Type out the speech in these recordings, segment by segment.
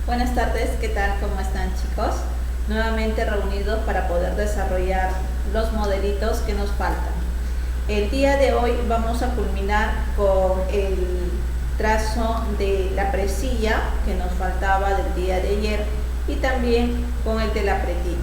Buenas tardes, ¿qué tal? ¿Cómo están, chicos? Nuevamente reunidos para poder desarrollar los modelitos que nos faltan. El día de hoy vamos a culminar con el trazo de la presilla que nos faltaba del día de ayer y también con el de la pretina.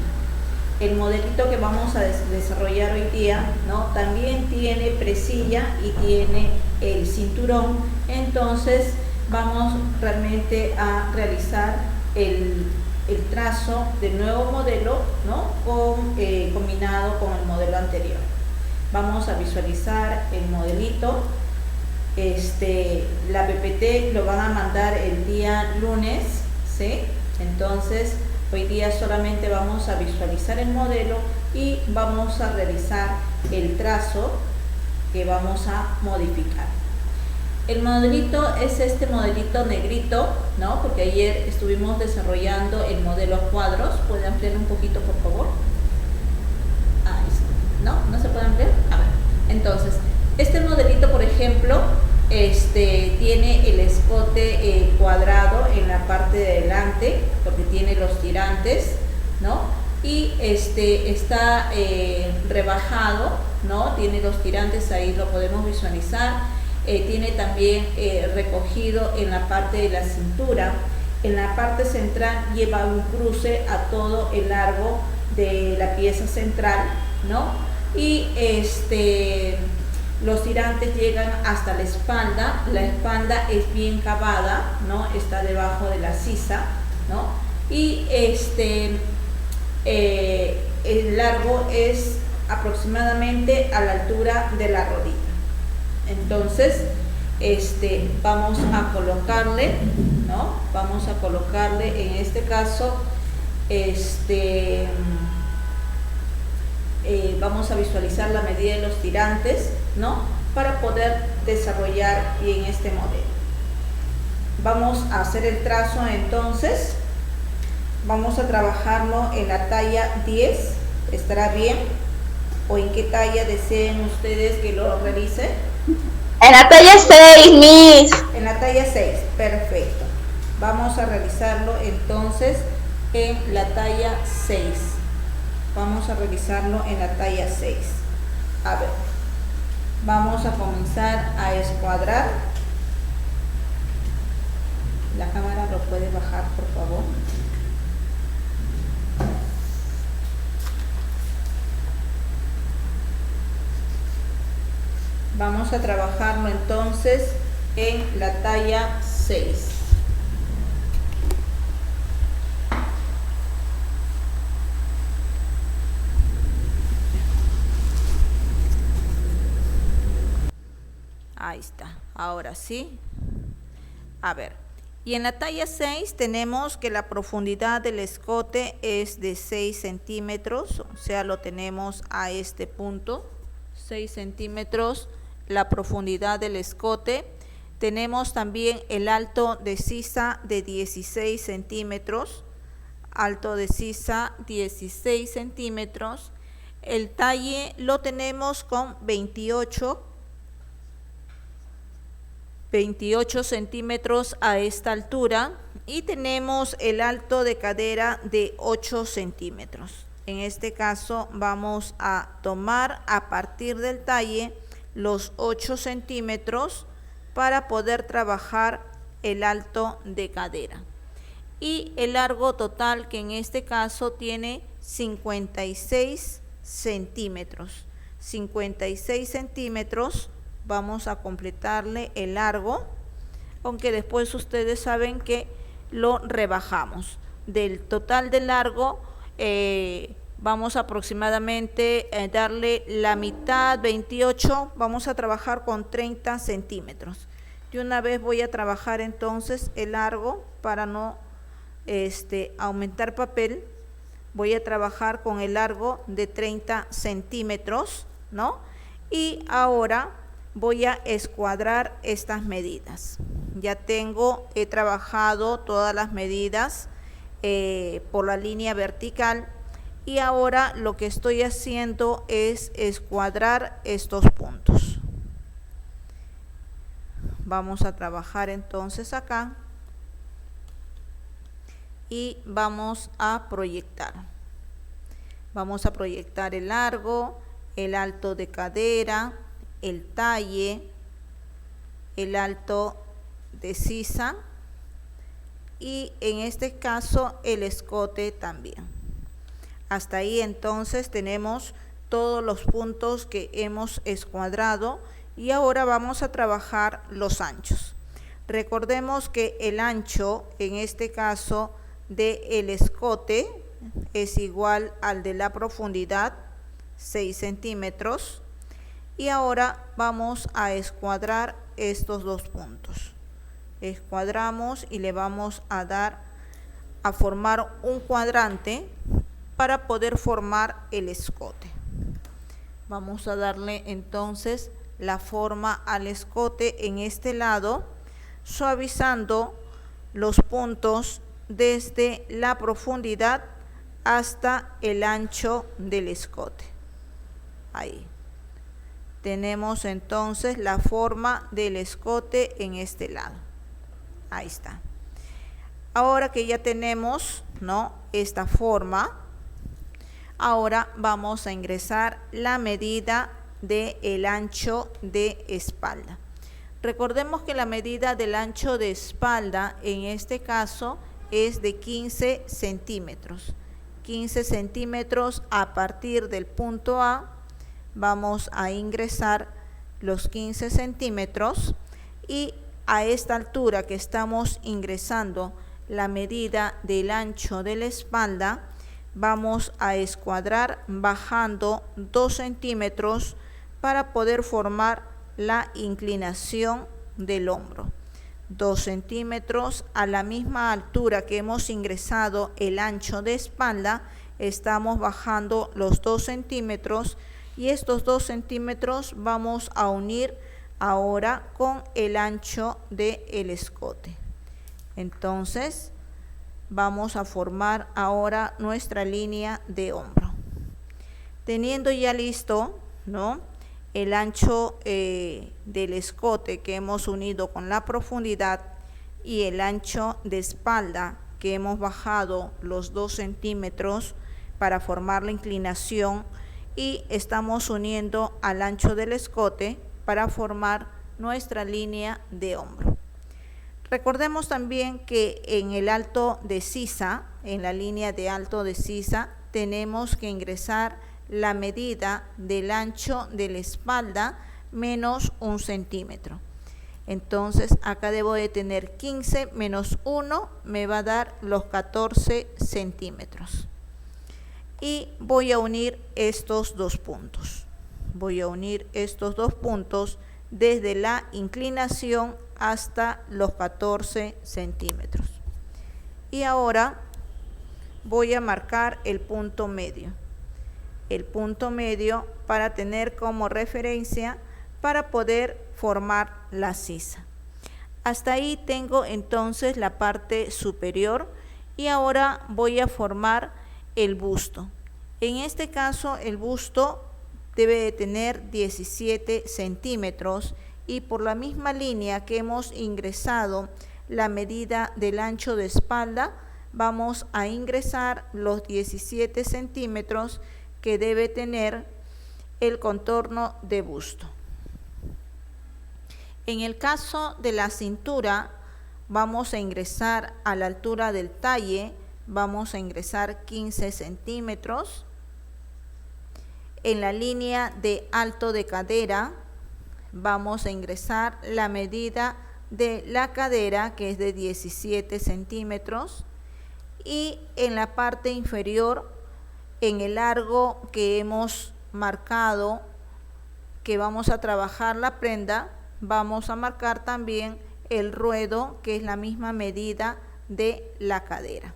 El modelito que vamos a desarrollar hoy día, ¿no? También tiene presilla y tiene el cinturón, entonces vamos realmente a realizar el trazo del nuevo modelo, ¿no? Combinado con el modelo anterior. Vamos a visualizar el modelito. La PPT lo van a mandar el día lunes, ¿sí? Entonces hoy día solamente vamos a visualizar el modelo y vamos a realizar el trazo que vamos a modificar. El modelito es este modelito negrito, ¿no? Porque ayer estuvimos desarrollando el modelo a cuadros. ¿Puede ampliar un poquito, por favor? Ahí está. ¿No? ¿No se puede ampliar? A ver. Entonces, este modelito, por ejemplo, tiene el escote cuadrado en la parte de delante, porque tiene los tirantes, ¿no? Y está rebajado, ¿no? Tiene los tirantes, ahí lo podemos visualizar. Tiene también recogido en la parte de la cintura. En la parte central lleva un cruce a todo el largo de la pieza central, ¿no? Y los tirantes llegan hasta la espalda es bien cavada, ¿no? Está debajo de la sisa, ¿no? Y el largo es aproximadamente a la altura de la rodilla. Entonces, vamos a colocarle, ¿no? Vamos a colocarle en este caso, vamos a visualizar la medida de los tirantes, ¿no? Para poder desarrollar bien este modelo. Vamos a hacer el trazo entonces. Vamos a trabajarlo en la talla 10, ¿estará bien? ¿O en qué talla deseen ustedes que lo realice? En la talla 6, Miss. En la talla 6, perfecto. Vamos a realizarlo entonces en la talla 6. Vamos a realizarlo en la talla 6. A ver, vamos a comenzar a escuadrar. La cámara lo puede bajar, por favor. Vamos a trabajarlo entonces en la talla 6. Ahí está, ahora sí. A ver, y en la talla 6 tenemos que la profundidad del escote es de 6 centímetros, o sea, lo tenemos a este punto, 6 centímetros. La profundidad del escote. Tenemos también el alto de sisa de 16 centímetros, alto de sisa 16 centímetros. El talle lo tenemos con 28 centímetros a esta altura y tenemos el alto de cadera de 8 centímetros. En este caso vamos a tomar a partir del talle los 8 centímetros para poder trabajar el alto de cadera. Y el largo total, que en este caso tiene 56 centímetros. 56 centímetros, vamos a completarle el largo, aunque después ustedes saben que lo rebajamos. Del total de largo, vamos a aproximadamente darle la mitad, 28, vamos a trabajar con 30 centímetros. De una vez voy a trabajar entonces el largo para no aumentar papel. Voy a trabajar con el largo de 30 centímetros, ¿no? Y ahora voy a escuadrar estas medidas. Ya he trabajado todas las medidas por la línea vertical. Y ahora lo que estoy haciendo es escuadrar estos puntos. Vamos a trabajar entonces acá y vamos a proyectar. Vamos a proyectar el largo, el alto de cadera, el talle, el alto de sisa y en este caso el escote también. Hasta ahí entonces tenemos todos los puntos que hemos escuadrado y ahora vamos a trabajar los anchos. Recordemos que el ancho en este caso del escote es igual al de la profundidad, 6 centímetros. Y ahora vamos a escuadrar estos dos puntos. Escuadramos y le vamos a dar a formar un cuadrante para poder formar el escote. Vamos a darle entonces la forma al escote en este lado, suavizando los puntos desde la profundidad hasta el ancho del escote. Ahí. Tenemos entonces la forma del escote en este lado. Ahí está. Ahora que ya tenemos, ¿no?, esta forma, ahora vamos a ingresar la medida del ancho de espalda. Recordemos que la medida del ancho de espalda en este caso es de 15 centímetros. 15 centímetros a partir del punto A. Vamos a ingresar los 15 centímetros y a esta altura que estamos ingresando la medida del ancho de la espalda, vamos a escuadrar bajando 2 centímetros para poder formar la inclinación del hombro. 2 centímetros a la misma altura que hemos ingresado el ancho de espalda, estamos bajando los 2 centímetros y estos 2 centímetros vamos a unir ahora con el ancho del escote. Entonces vamos a formar ahora nuestra línea de hombro. Teniendo ya listo, ¿no?, el ancho del escote que hemos unido con la profundidad y el ancho de espalda que hemos bajado los 2 centímetros para formar la inclinación y estamos uniendo al ancho del escote para formar nuestra línea de hombro. Recordemos también que en el alto de sisa, en la línea de alto de sisa, tenemos que ingresar la medida del ancho de la espalda menos 1 centímetro. Entonces acá debo de tener 15 menos 1, me va a dar los 14 centímetros. Y voy a unir estos dos puntos. Voy a unir estos dos puntos desde la inclinación hasta los 14 centímetros. Y ahora voy a marcar el punto medio. El punto medio para tener como referencia para poder formar la sisa. Hasta ahí tengo entonces la parte superior y ahora voy a formar el busto. En este caso el busto debe de tener 17 centímetros y por la misma línea que hemos ingresado la medida del ancho de espalda, vamos a ingresar los 17 centímetros que debe tener el contorno de busto. En el caso de la cintura, vamos a ingresar a la altura del talle, vamos a ingresar 15 centímetros. En la línea de alto de cadera, vamos a ingresar la medida de la cadera, que es de 17 centímetros. Y en la parte inferior, en el largo que hemos marcado, que vamos a trabajar la prenda, vamos a marcar también el ruedo, que es la misma medida de la cadera.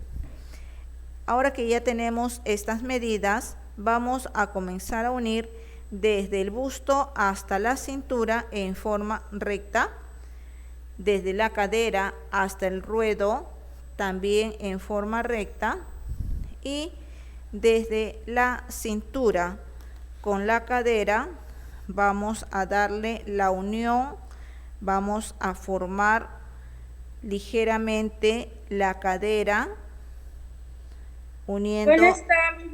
Ahora que ya tenemos estas medidas, vamos a comenzar a unir desde el busto hasta la cintura en forma recta, desde la cadera hasta el ruedo también en forma recta y desde la cintura con la cadera vamos a darle la unión, vamos a formar ligeramente la cadera uniendo. Buenas tardes.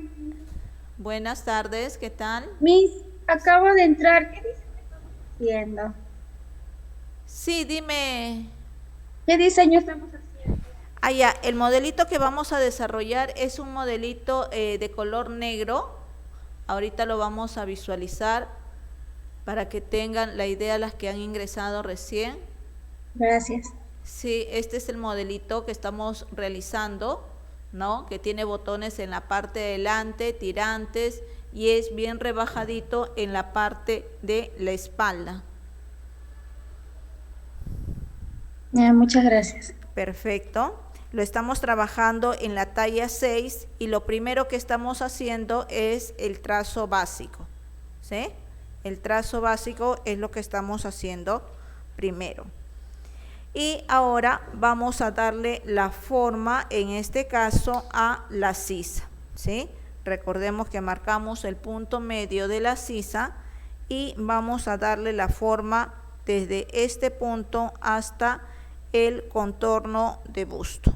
Buenas tardes, ¿qué tal? Miss, acabo de entrar. ¿Qué dice que estamos haciendo? Sí, dime. ¿Qué diseño estamos haciendo? Ah, ya, el modelito que vamos a desarrollar es un modelito de color negro. Ahorita lo vamos a visualizar para que tengan la idea las que han ingresado recién. Gracias. Sí, este es el modelito que estamos realizando, ¿no? Que tiene botones en la parte de delante, tirantes, y es bien rebajadito en la parte de la espalda. Muchas gracias. Perfecto. Lo estamos trabajando en la talla 6 y lo primero que estamos haciendo es el trazo básico, ¿sí? El trazo básico es lo que estamos haciendo primero. Y ahora vamos a darle la forma, en este caso, a la sisa, ¿sí? Recordemos que marcamos el punto medio de la sisa y vamos a darle la forma desde este punto hasta el contorno de busto.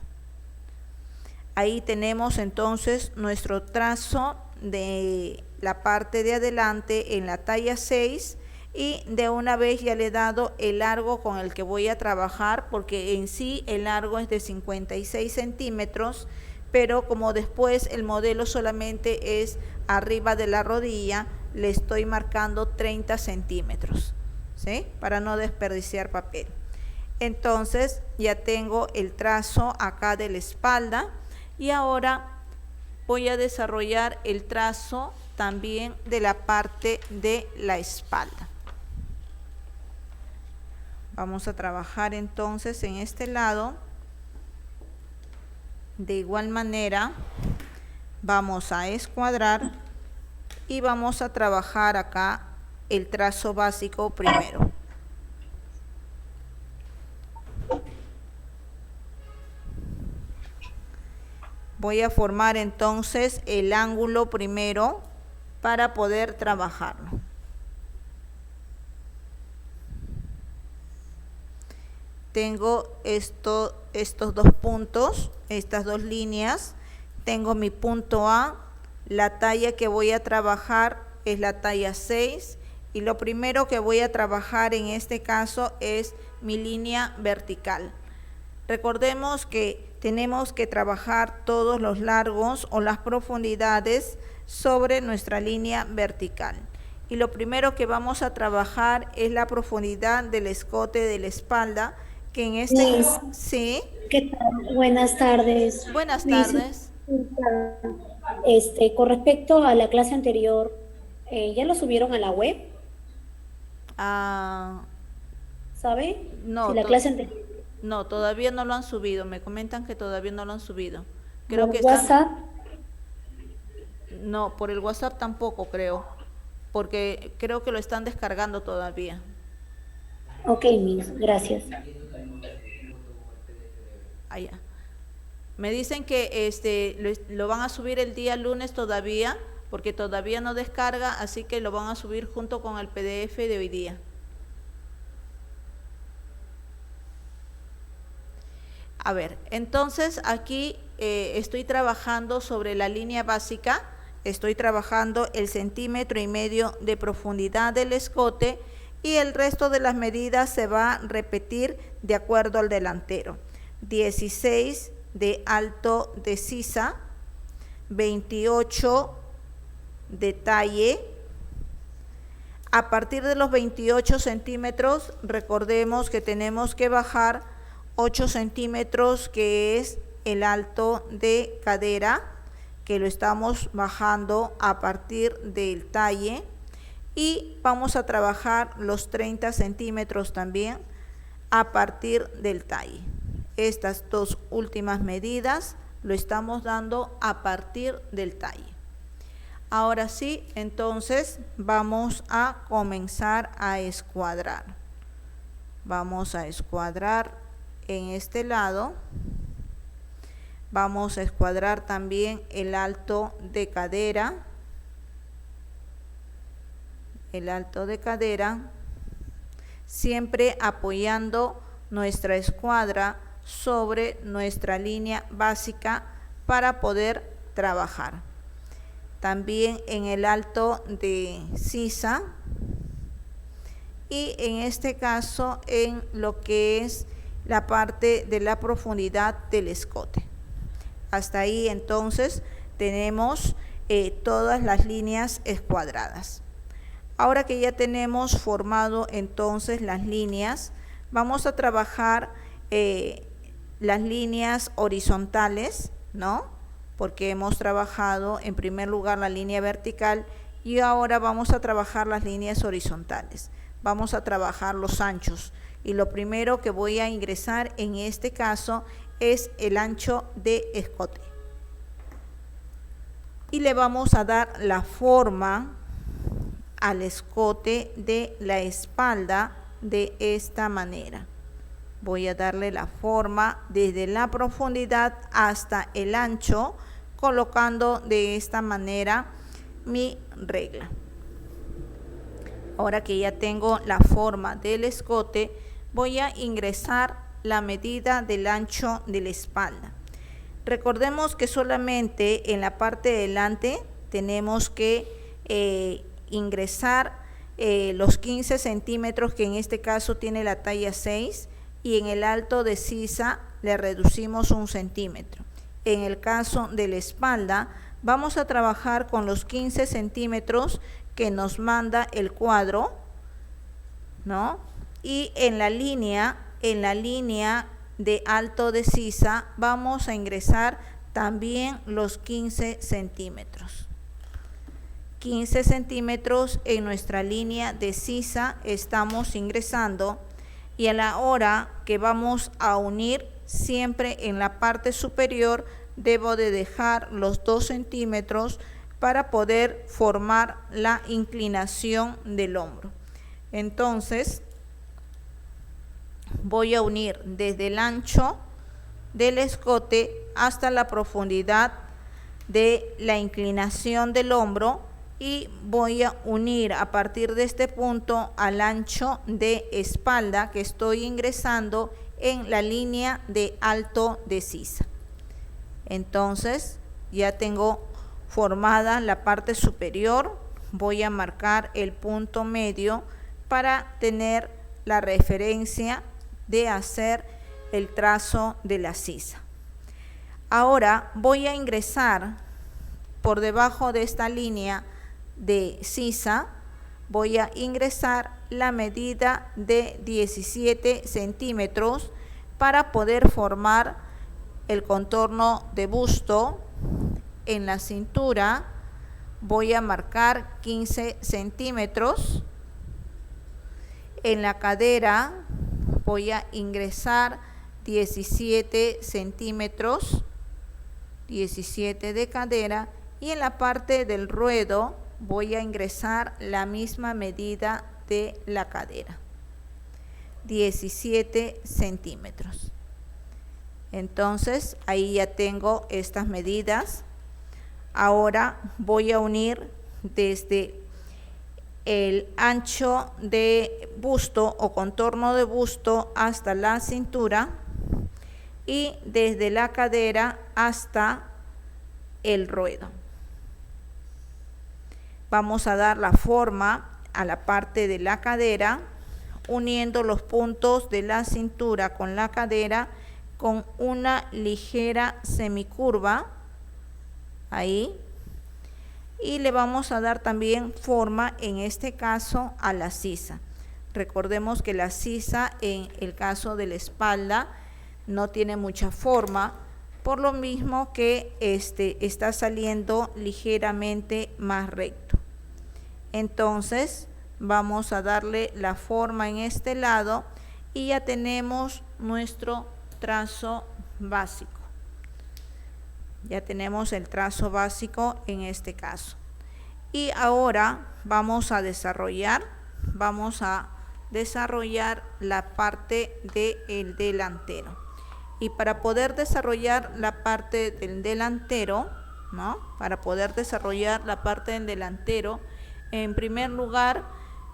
Ahí tenemos entonces nuestro trazo de la parte de adelante en la talla 6 y de una vez ya le he dado el largo con el que voy a trabajar, porque en sí el largo es de 56 centímetros, pero como después el modelo solamente es arriba de la rodilla, le estoy marcando 30 centímetros, ¿sí? Para no desperdiciar papel. Entonces ya tengo el trazo acá de la espalda y ahora voy a desarrollar el trazo también de la parte de la espalda. Vamos a trabajar entonces en este lado. De igual manera vamos a escuadrar y vamos a trabajar acá el trazo básico primero. Voy a formar entonces el ángulo primero para poder trabajarlo. Tengo estos dos puntos, estas dos líneas. Tengo mi punto A, la talla que voy a trabajar es la talla 6 y lo primero que voy a trabajar en este caso es mi línea vertical. Recordemos que tenemos que trabajar todos los largos o las profundidades sobre nuestra línea vertical. Y lo primero que vamos a trabajar es la profundidad del escote de la espalda, que en este caso, sí. ¿Qué tal? Buenas tardes. Buenas tardes. Con respecto a la clase anterior, ¿ya lo subieron a la web? ¿Sabe? No, si la clase anterior. No, todavía no lo han subido. Me comentan que todavía no lo han subido. Creo ¿Por que WhatsApp? No, por el WhatsApp tampoco creo, porque creo que lo están descargando todavía. Ok, Miss, gracias. Allá. Me dicen que lo van a subir el día lunes todavía, porque todavía no descarga, así que lo van a subir junto con el PDF de hoy día. A ver, entonces aquí estoy trabajando sobre la línea básica, estoy trabajando el 1,5 centímetros de profundidad del escote y el resto de las medidas se va a repetir de acuerdo al delantero. 16 de alto de sisa, 28 de talle. A partir de los 28 centímetros, recordemos que tenemos que bajar 8 centímetros, que es el alto de cadera, que lo estamos bajando a partir del talle, y vamos a trabajar los 30 centímetros también a partir del talle. Estas dos últimas medidas lo estamos dando a partir del talle. Ahora sí, entonces vamos a comenzar a escuadrar. Vamos a escuadrar en este lado. Vamos a escuadrar también el alto de cadera. El alto de cadera, siempre apoyando nuestra escuadra sobre nuestra línea básica para poder trabajar. También en el alto de sisa y en este caso en lo que es la parte de la profundidad del escote. Hasta ahí entonces tenemos todas las líneas escuadradas. Ahora que ya tenemos formado entonces las líneas, vamos a trabajar las líneas horizontales, ¿no? Porque hemos trabajado en primer lugar la línea vertical y ahora vamos a trabajar las líneas horizontales. Vamos a trabajar los anchos y lo primero que voy a ingresar en este caso es el ancho de escote. Y le vamos a dar la forma al escote de la espalda de esta manera. Voy a darle la forma desde la profundidad hasta el ancho, colocando de esta manera mi regla. Ahora que ya tengo la forma del escote, voy a ingresar la medida del ancho de la espalda. Recordemos que solamente en la parte de delante tenemos que ingresar los 15 centímetros, que en este caso tiene la talla 6, y en el alto de sisa le reducimos 1 centímetro. En el caso de la espalda, vamos a trabajar con los 15 centímetros que nos manda el cuadro, ¿no? Y en la línea de alto de sisa vamos a ingresar también los 15 centímetros. 15 centímetros en nuestra línea de sisa estamos ingresando, y a la hora que vamos a unir, siempre en la parte superior debo de dejar los 2 centímetros para poder formar la inclinación del hombro. Entonces voy a unir desde el ancho del escote hasta la profundidad de la inclinación del hombro, y voy a unir a partir de este punto al ancho de espalda que estoy ingresando en la línea de alto de sisa. Entonces ya tengo formada la parte superior. Voy a marcar el punto medio para tener la referencia de hacer el trazo de la sisa. Ahora voy a ingresar por debajo de esta línea de sisa, voy a ingresar la medida de 17 centímetros para poder formar el contorno de busto. En la cintura voy a marcar 15 centímetros. En la cadera voy a ingresar 17 centímetros, 17 de cadera, y en la parte del ruedo voy a ingresar la misma medida de la cadera, 17 centímetros. Entonces ahí ya tengo estas medidas. Ahora voy a unir desde el ancho de busto o contorno de busto hasta la cintura, y desde la cadera hasta el ruedo. Vamos a dar la forma a la parte de la cadera, uniendo los puntos de la cintura con la cadera con una ligera semicurva, ahí, y le vamos a dar también forma, en este caso, a la sisa. Recordemos que la sisa en el caso de la espalda no tiene mucha forma, por lo mismo que está saliendo ligeramente más recto. Entonces vamos a darle la forma en este lado y ya tenemos nuestro trazo básico. Ya tenemos el trazo básico en este caso. Y ahora vamos a desarrollar la parte del delantero. Y para poder desarrollar la parte del delantero, ¿no? Para poder desarrollar la parte del delantero, en primer lugar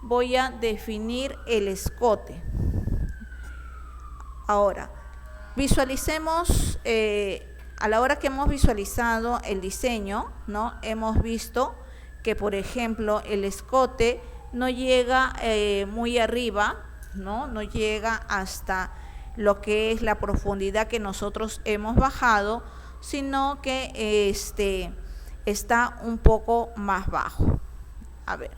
voy a definir el escote. Ahora, visualicemos a la hora que hemos visualizado el diseño, ¿no? Hemos visto que, por ejemplo, el escote no llega muy arriba, ¿no? No llega hasta lo que es la profundidad que nosotros hemos bajado, sino que está un poco más bajo. A ver,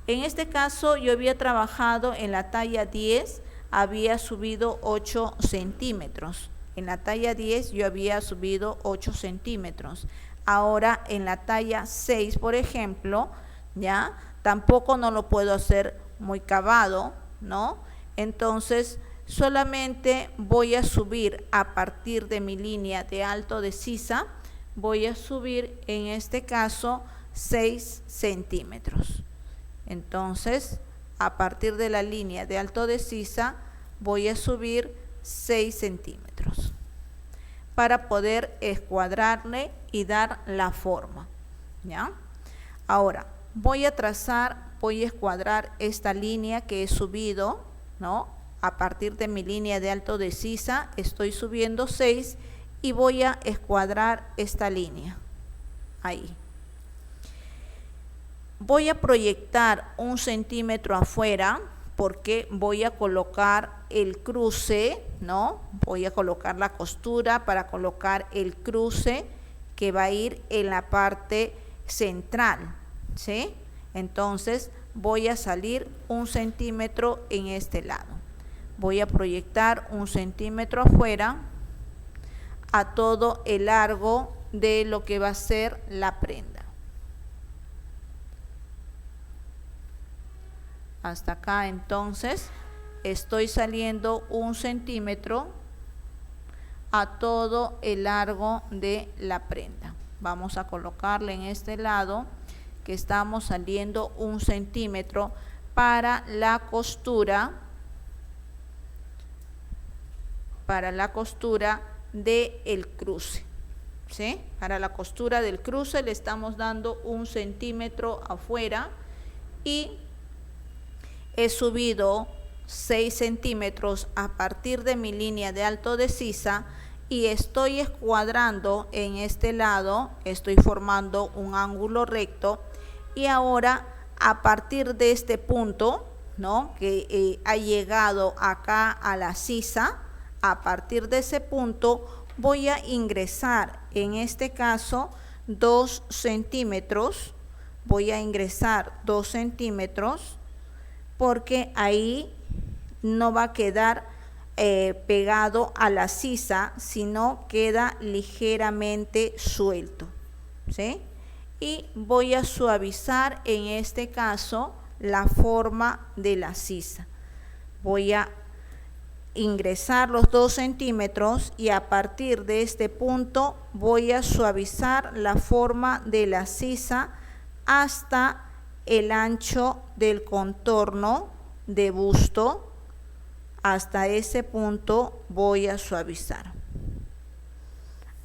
en este caso yo había trabajado en la talla 10, había subido 8 centímetros. En la talla 10 yo había subido 8 centímetros. Ahora en la talla 6, por ejemplo, ya tampoco no lo puedo hacer muy cavado, ¿no? Entonces solamente voy a subir a partir de mi línea de alto de sisa, voy a subir en este caso 6 centímetros. Entonces, a partir de la línea de alto de sisa, voy a subir 6 centímetros para poder escuadrarle y dar la forma, ¿ya? Ahora, voy a escuadrar esta línea que he subido, ¿no? A partir de mi línea de alto de sisa, estoy subiendo 6 y voy a escuadrar esta línea, ahí. Voy a proyectar 1 centímetro afuera porque voy a colocar el cruce, ¿no? Voy a colocar la costura para colocar el cruce que va a ir en la parte central, ¿sí? Entonces voy a salir 1 centímetro en este lado. Voy a proyectar 1 centímetro afuera a todo el largo de lo que va a ser la prenda. Hasta acá entonces estoy saliendo 1 centímetro a todo el largo de la prenda. Vamos a colocarle en este lado que estamos saliendo 1 centímetro para la costura, del cruce, ¿sí? Para la costura del cruce le estamos dando 1 centímetro afuera y he subido 6 centímetros a partir de mi línea de alto de sisa y estoy escuadrando en este lado, estoy formando un ángulo recto y ahora a partir de este punto, ¿no? Que ha llegado acá a la sisa, a partir de ese punto voy a ingresar en este caso 2 centímetros, voy a ingresar 2 centímetros porque ahí no va a quedar pegado a la sisa, sino queda ligeramente suelto, ¿sí? Y voy a suavizar en este caso la forma de la sisa. Voy a ingresar los 2 centímetros y a partir de este punto voy a suavizar la forma de la sisa hasta el ancho del contorno de busto. Hasta ese punto voy a suavizar.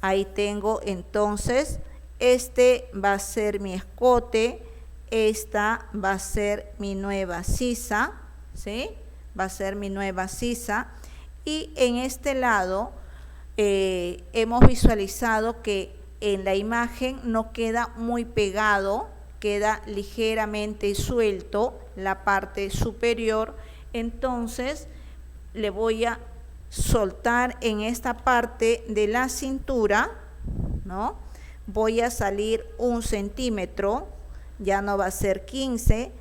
Ahí tengo entonces, este va a ser mi escote, esta va a ser mi nueva sisa, ¿sí? Va a ser mi nueva sisa y en este lado hemos visualizado que en la imagen no queda muy pegado, queda ligeramente suelto la parte superior. Entonces le voy a soltar en esta parte de la cintura, ¿no? Voy a salir 1 centímetro, ya no va a ser 15,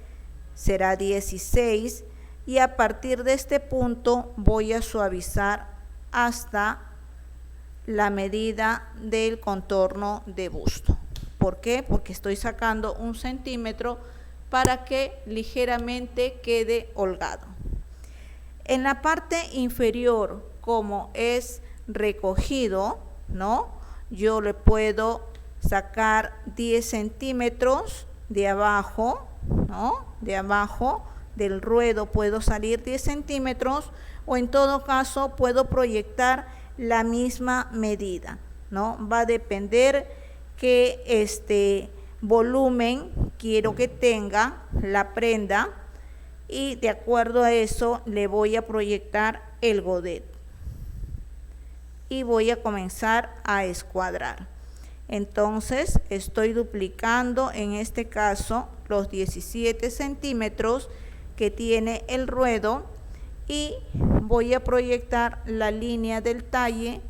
será 16 y a partir de este punto voy a suavizar hasta la medida del contorno de busto. ¿Por qué? Porque estoy sacando 1 centímetro para que ligeramente quede holgado. En la parte inferior, como es recogido, ¿no? Yo le puedo sacar 10 centímetros de abajo, ¿no? De abajo del ruedo puedo salir 10 centímetros o en todo caso puedo proyectar la misma medida, ¿no? Va a depender qué volumen quiero que tenga la prenda y de acuerdo a eso le voy a proyectar el godet. y voy a comenzar a escuadrar. Entonces estoy duplicando en este caso los 17 centímetros que tiene el ruedo y voy a proyectar la línea del talle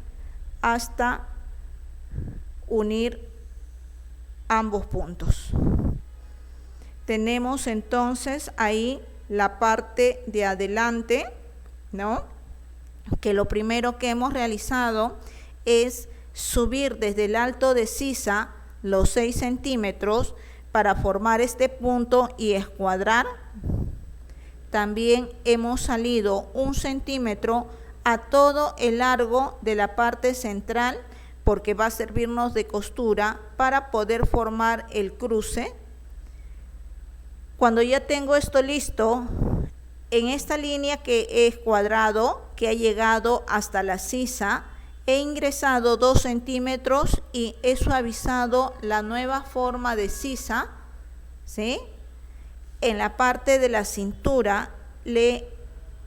hasta unir ambos puntos. Tenemos entonces ahí la parte de adelante, ¿no? Que lo primero que hemos realizado es subir desde el alto de sisa los 6 centímetros para formar este punto y escuadrar. También hemos salido 1 centímetro a todo el largo de la parte central porque va a servirnos de costura para poder formar el cruce. Cuando ya tengo esto listo, en esta línea que he escuadrado, que ha llegado hasta la sisa, he ingresado 2 centímetros y he suavizado la nueva forma de sisa, ¿sí? En la parte de la cintura le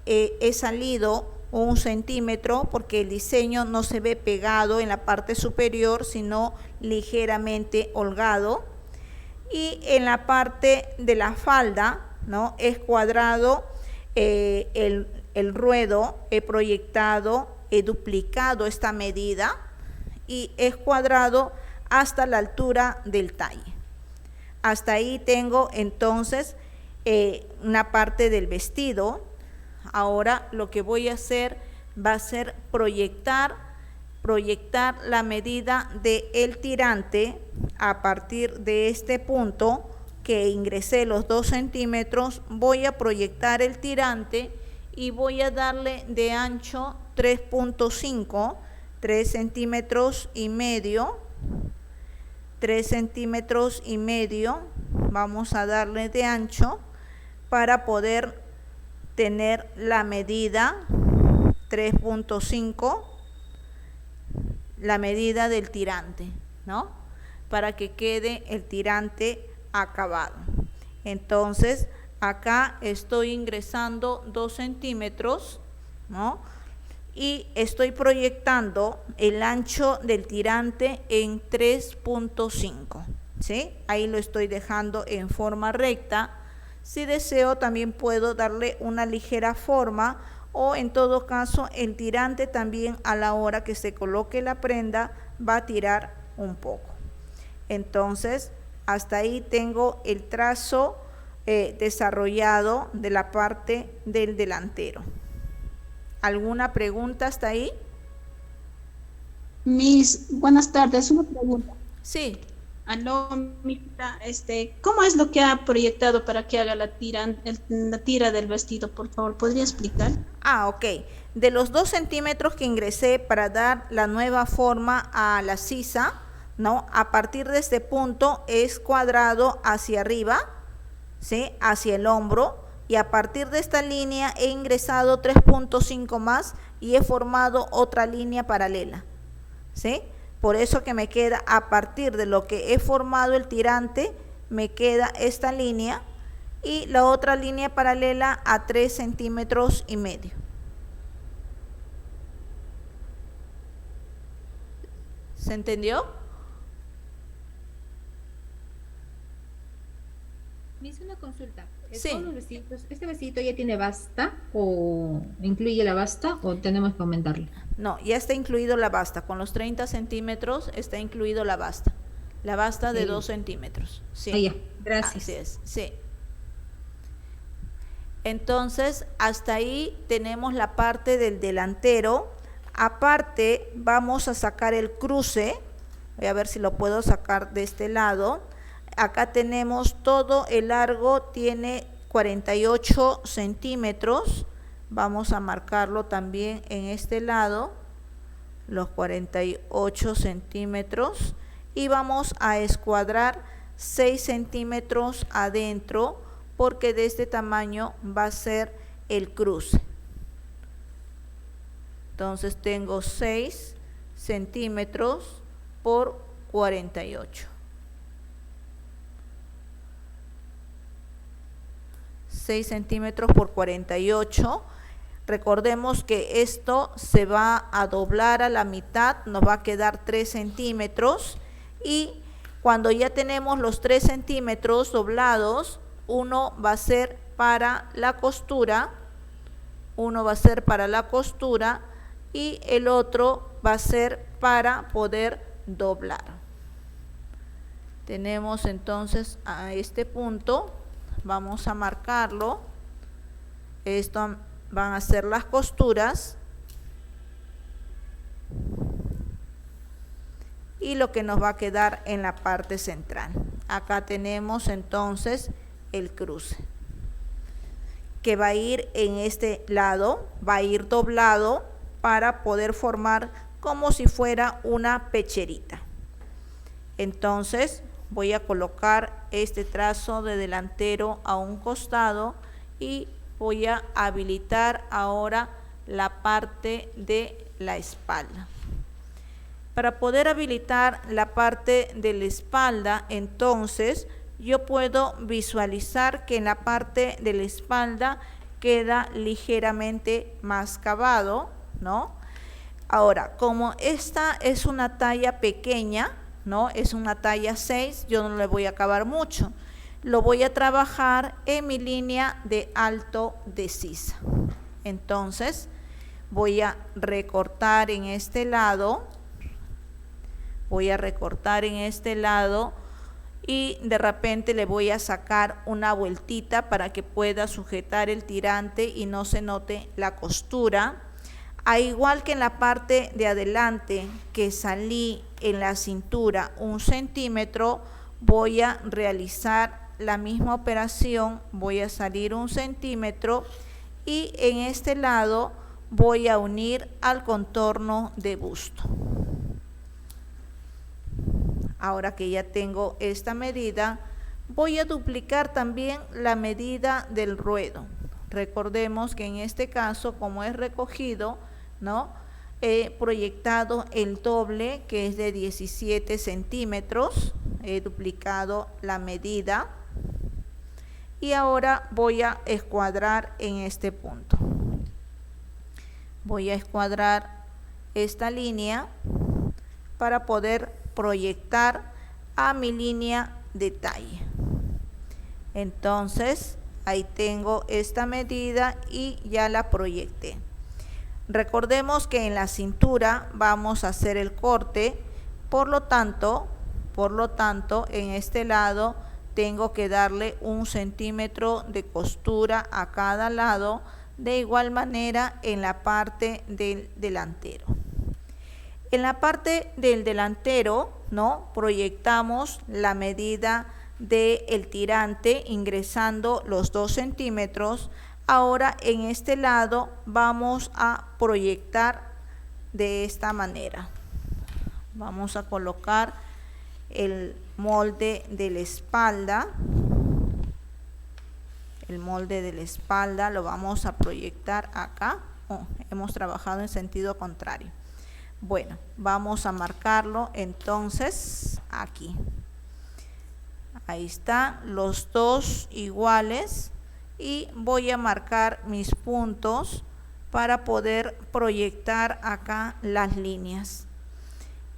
he salido 1 centímetro porque el diseño no se ve pegado en la parte superior, sino ligeramente holgado. Y en la parte de la falda, ¿no? He escuadrado el ruedo, he proyectado, he duplicado esta medida y he escuadrado hasta la altura del talle. Hasta ahí tengo entonces una parte del vestido. Ahora lo que voy a hacer va a ser proyectar la medida del tirante a partir de este punto que ingresé los 2 centímetros. Voy a proyectar el tirante y voy a darle de ancho 3.5, 3 centímetros y medio, 3 centímetros y medio. Vamos a darle de ancho para poder tener la medida 3.5, la medida del tirante, ¿no? Para que quede el tirante acabado. Entonces acá estoy ingresando 2 centímetros, ¿no? Y estoy proyectando el ancho del tirante en 3.5, ¿sí? Ahí lo estoy dejando en forma recta. Si deseo también puedo darle una ligera forma, o en todo caso el tirante también a la hora que se coloque la prenda va a tirar un poco. Entonces hasta ahí tengo el trazo desarrollado de la parte del delantero. ¿Alguna pregunta hasta ahí? Miss, buenas tardes, una pregunta. Sí. Aló, mijita, ¿cómo es lo que ha proyectado para que haga la tira del vestido? Por favor, ¿podría explicar? Ok. De los 2 centímetros que ingresé para dar la nueva forma a la sisa, ¿no? A partir de este punto es cuadrado hacia arriba, ¿sí? Hacia el hombro, y a partir de esta línea he ingresado 3.5 más y he formado otra línea paralela, ¿sí? Por eso que me queda, a partir de lo que he formado el tirante, me queda esta línea y la otra línea paralela a 3 centímetros y medio. ¿Se entendió? Me hice una consulta. Sí. Todos los vestidos, ¿este vestido ya tiene basta o incluye la basta o tenemos que aumentarla? No, ya está incluido la basta. Con los 30 centímetros está incluido la basta. La basta de 2 centímetros. Sí. Ya, gracias. Así es, sí. Entonces, hasta ahí tenemos la parte del delantero. Aparte, vamos a sacar el cruce. Voy a ver si lo puedo sacar de este lado. Acá tenemos todo el largo, tiene 48 centímetros. Vamos a marcarlo también en este lado, los 48 centímetros. Y vamos a escuadrar 6 centímetros adentro, porque de este tamaño va a ser el cruce. Entonces tengo 6 centímetros por 48. 6 centímetros por 48. Recordemos que esto se va a doblar a la mitad, nos va a quedar 3 centímetros y cuando ya tenemos los 3 centímetros doblados, uno va a ser para la costura, y el otro va a ser para poder doblar. Tenemos entonces a este punto, vamos a marcarlo. Esto van a ser las costuras y lo que nos va a quedar en la parte central. Acá tenemos entonces el cruce que va a ir en este lado, va a ir doblado para poder formar como si fuera una pecherita. Entonces voy a colocar este trazo de delantero a un costado y voy a habilitar ahora la parte de la espalda. Para poder habilitar la parte de la espalda, entonces yo puedo visualizar que en la parte de la espalda queda ligeramente más cavado, ¿no? Ahora, como esta es una talla pequeña, ¿no? Es una talla 6, yo no le voy a acabar mucho. Lo voy a trabajar en mi línea de alto de sisa. Entonces voy a recortar en este lado, y de repente le voy a sacar una vueltita para que pueda sujetar el tirante y no se note la costura. A igual que en la parte de adelante que salí en la cintura 1 centímetro, voy a realizar la misma operación, voy a salir 1 centímetro y en este lado voy a unir al contorno de busto. Ahora que ya tengo esta medida, voy a duplicar también la medida del ruedo. Recordemos que en este caso, como es recogido, ¿no? He proyectado el doble, que es de 17 centímetros. He duplicado la medida. Y ahora voy a escuadrar en este punto. Voy a escuadrar esta línea para poder proyectar a mi línea de talla. Entonces ahí tengo esta medida y ya la proyecté. Recordemos que en la cintura vamos a hacer el corte, por lo tanto en este lado tengo que darle 1 centímetro de costura a cada lado, de igual manera en la parte del delantero. En la parte del delantero, ¿no? Proyectamos la medida del tirante ingresando los 2 centímetros. Ahora en este lado vamos a proyectar de esta manera. Vamos a colocar el molde de la espalda. El molde de la espalda lo vamos a proyectar acá. Hemos trabajado en sentido contrario. Bueno, vamos a marcarlo entonces aquí. Ahí están los dos iguales y voy a marcar mis puntos para poder proyectar acá las líneas.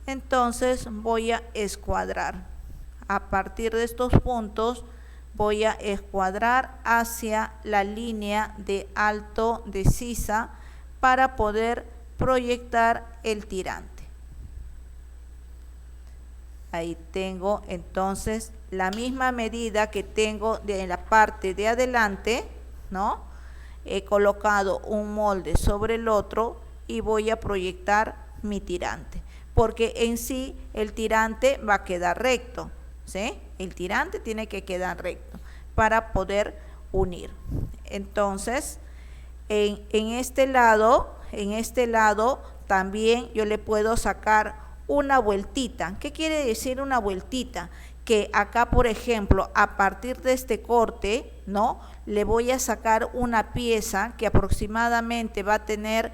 Entonces voy a escuadrar. A partir de estos puntos voy a escuadrar hacia la línea de alto de sisa para poder proyectar el tirante. Ahí tengo entonces la misma medida que tengo de la parte de adelante, ¿no? He colocado un molde sobre el otro y voy a proyectar mi tirante, porque en sí el tirante va a quedar recto, ¿sí? El tirante tiene que quedar recto para poder unir. Entonces, en este lado también yo le puedo sacar una vueltita. ¿Qué quiere decir una vueltita? Que acá, por ejemplo, a partir de este corte, ¿no? Le voy a sacar una pieza que aproximadamente va a tener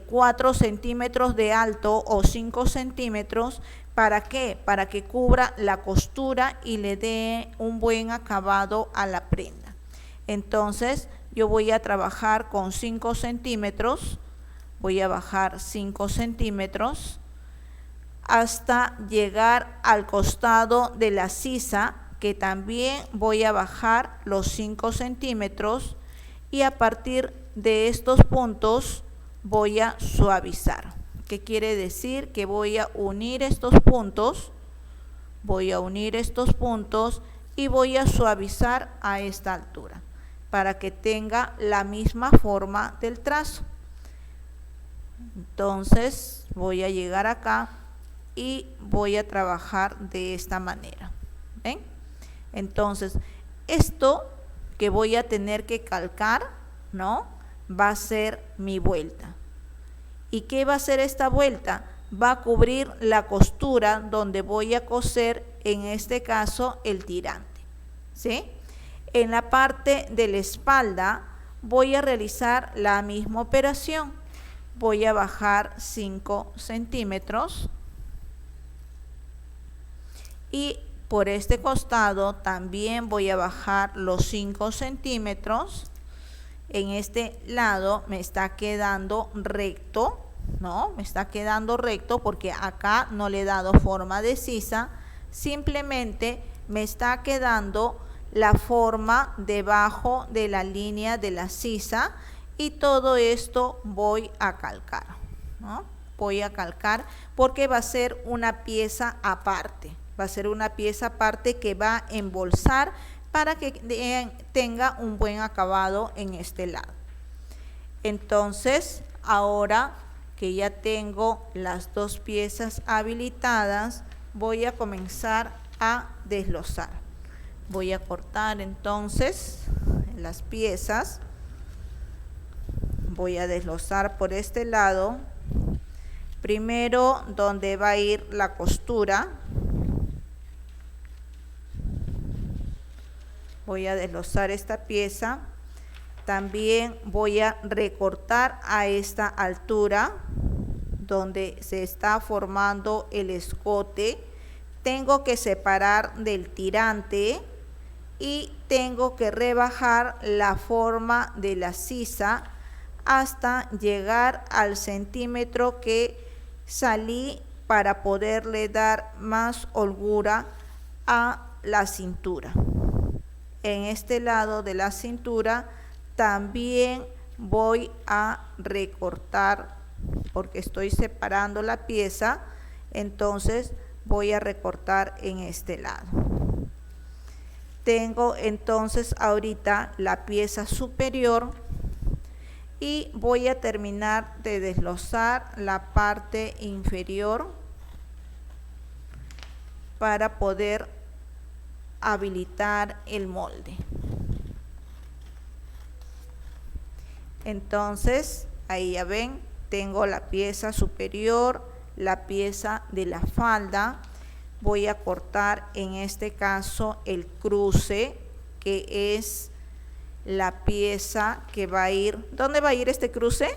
4 centímetros de alto o 5 centímetros. ¿Para qué? Para que cubra la costura y le dé un buen acabado a la prenda. Entonces yo voy a trabajar con 5 centímetros, voy a bajar 5 centímetros hasta llegar al costado de la sisa, que también voy a bajar los 5 centímetros, y a partir de estos puntos voy a suavizar. ¿Qué quiere decir? Que voy a unir estos puntos, y voy a suavizar a esta altura para que tenga la misma forma del trazo. Entonces voy a llegar acá y voy a trabajar de esta manera. ¿Ven? Entonces esto que voy a tener que calcar, ¿no?, va a ser mi vuelta. ¿Y qué va a hacer esta vuelta? Va a cubrir la costura donde voy a coser, en este caso, el tirante, ¿sí? En la parte de la espalda voy a realizar la misma operación. Voy a bajar 5 centímetros y por este costado también voy a bajar los 5 centímetros. En este lado me está quedando recto, ¿no? Me está quedando recto porque acá no le he dado forma de sisa, simplemente me está quedando la forma debajo de la línea de la sisa, y todo esto voy a calcar, ¿no? Voy a calcar porque va a ser una pieza aparte, que va a embolsar para que tenga un buen acabado en este lado. Entonces, ahora que ya tengo las dos piezas habilitadas, voy a comenzar a deslozar. Voy a cortar entonces las piezas. Voy a deslozar por este lado. Primero donde va a ir la costura. Voy a deslozar esta pieza. También voy a recortar a esta altura donde se está formando el escote. Tengo que separar del tirante y tengo que rebajar la forma de la sisa hasta llegar al centímetro que salí para poderle dar más holgura a la cintura. En este lado de la cintura también voy a recortar porque estoy separando la pieza, entonces voy a recortar en este lado. Tengo entonces ahorita la pieza superior y voy a terminar de deslozar la parte inferior para poder habilitar el molde. Entonces ahí ya ven, tengo la pieza superior, la pieza de la falda. Voy a cortar en este caso el cruce, que es la pieza que va a ir. ¿Dónde va a ir este cruce?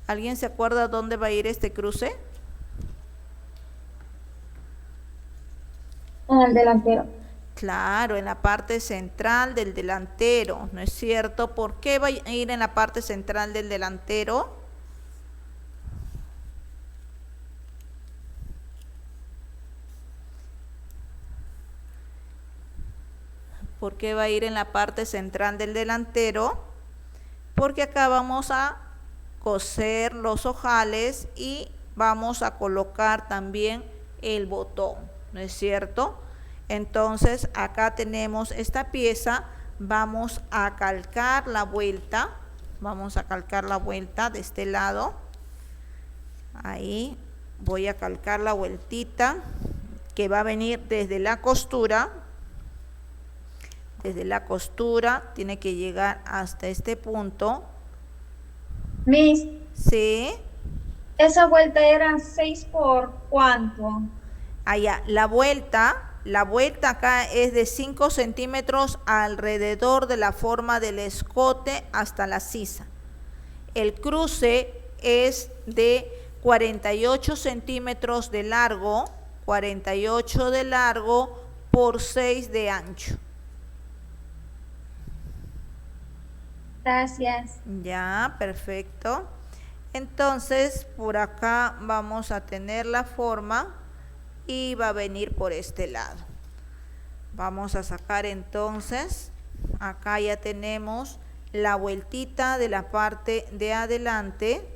¿Alguien se acuerda dónde va a ir este cruce? En el delantero. Claro, en la parte central del delantero, ¿no es cierto? ¿Por qué va a ir en la parte central del delantero? ¿Por qué va a ir en la parte central del delantero? Porque acá vamos a coser los ojales y vamos a colocar también el botón, ¿no es cierto? Entonces acá tenemos esta pieza, vamos a calcar la vuelta, de este lado. Ahí voy a calcar la vueltita que va a venir desde la costura. Desde la costura tiene que llegar hasta este punto. Miss, Sí. esa vuelta era 6 por ¿cuánto? Allá, la vuelta acá es de 5 centímetros alrededor de la forma del escote hasta la sisa. El cruce es de 48 centímetros de largo, 48 de largo por 6 de ancho. Gracias. Ya, perfecto. Entonces, por acá vamos a tener la forma y va a venir por este lado. Vamos a sacar entonces, acá ya tenemos la vueltita de la parte de adelante.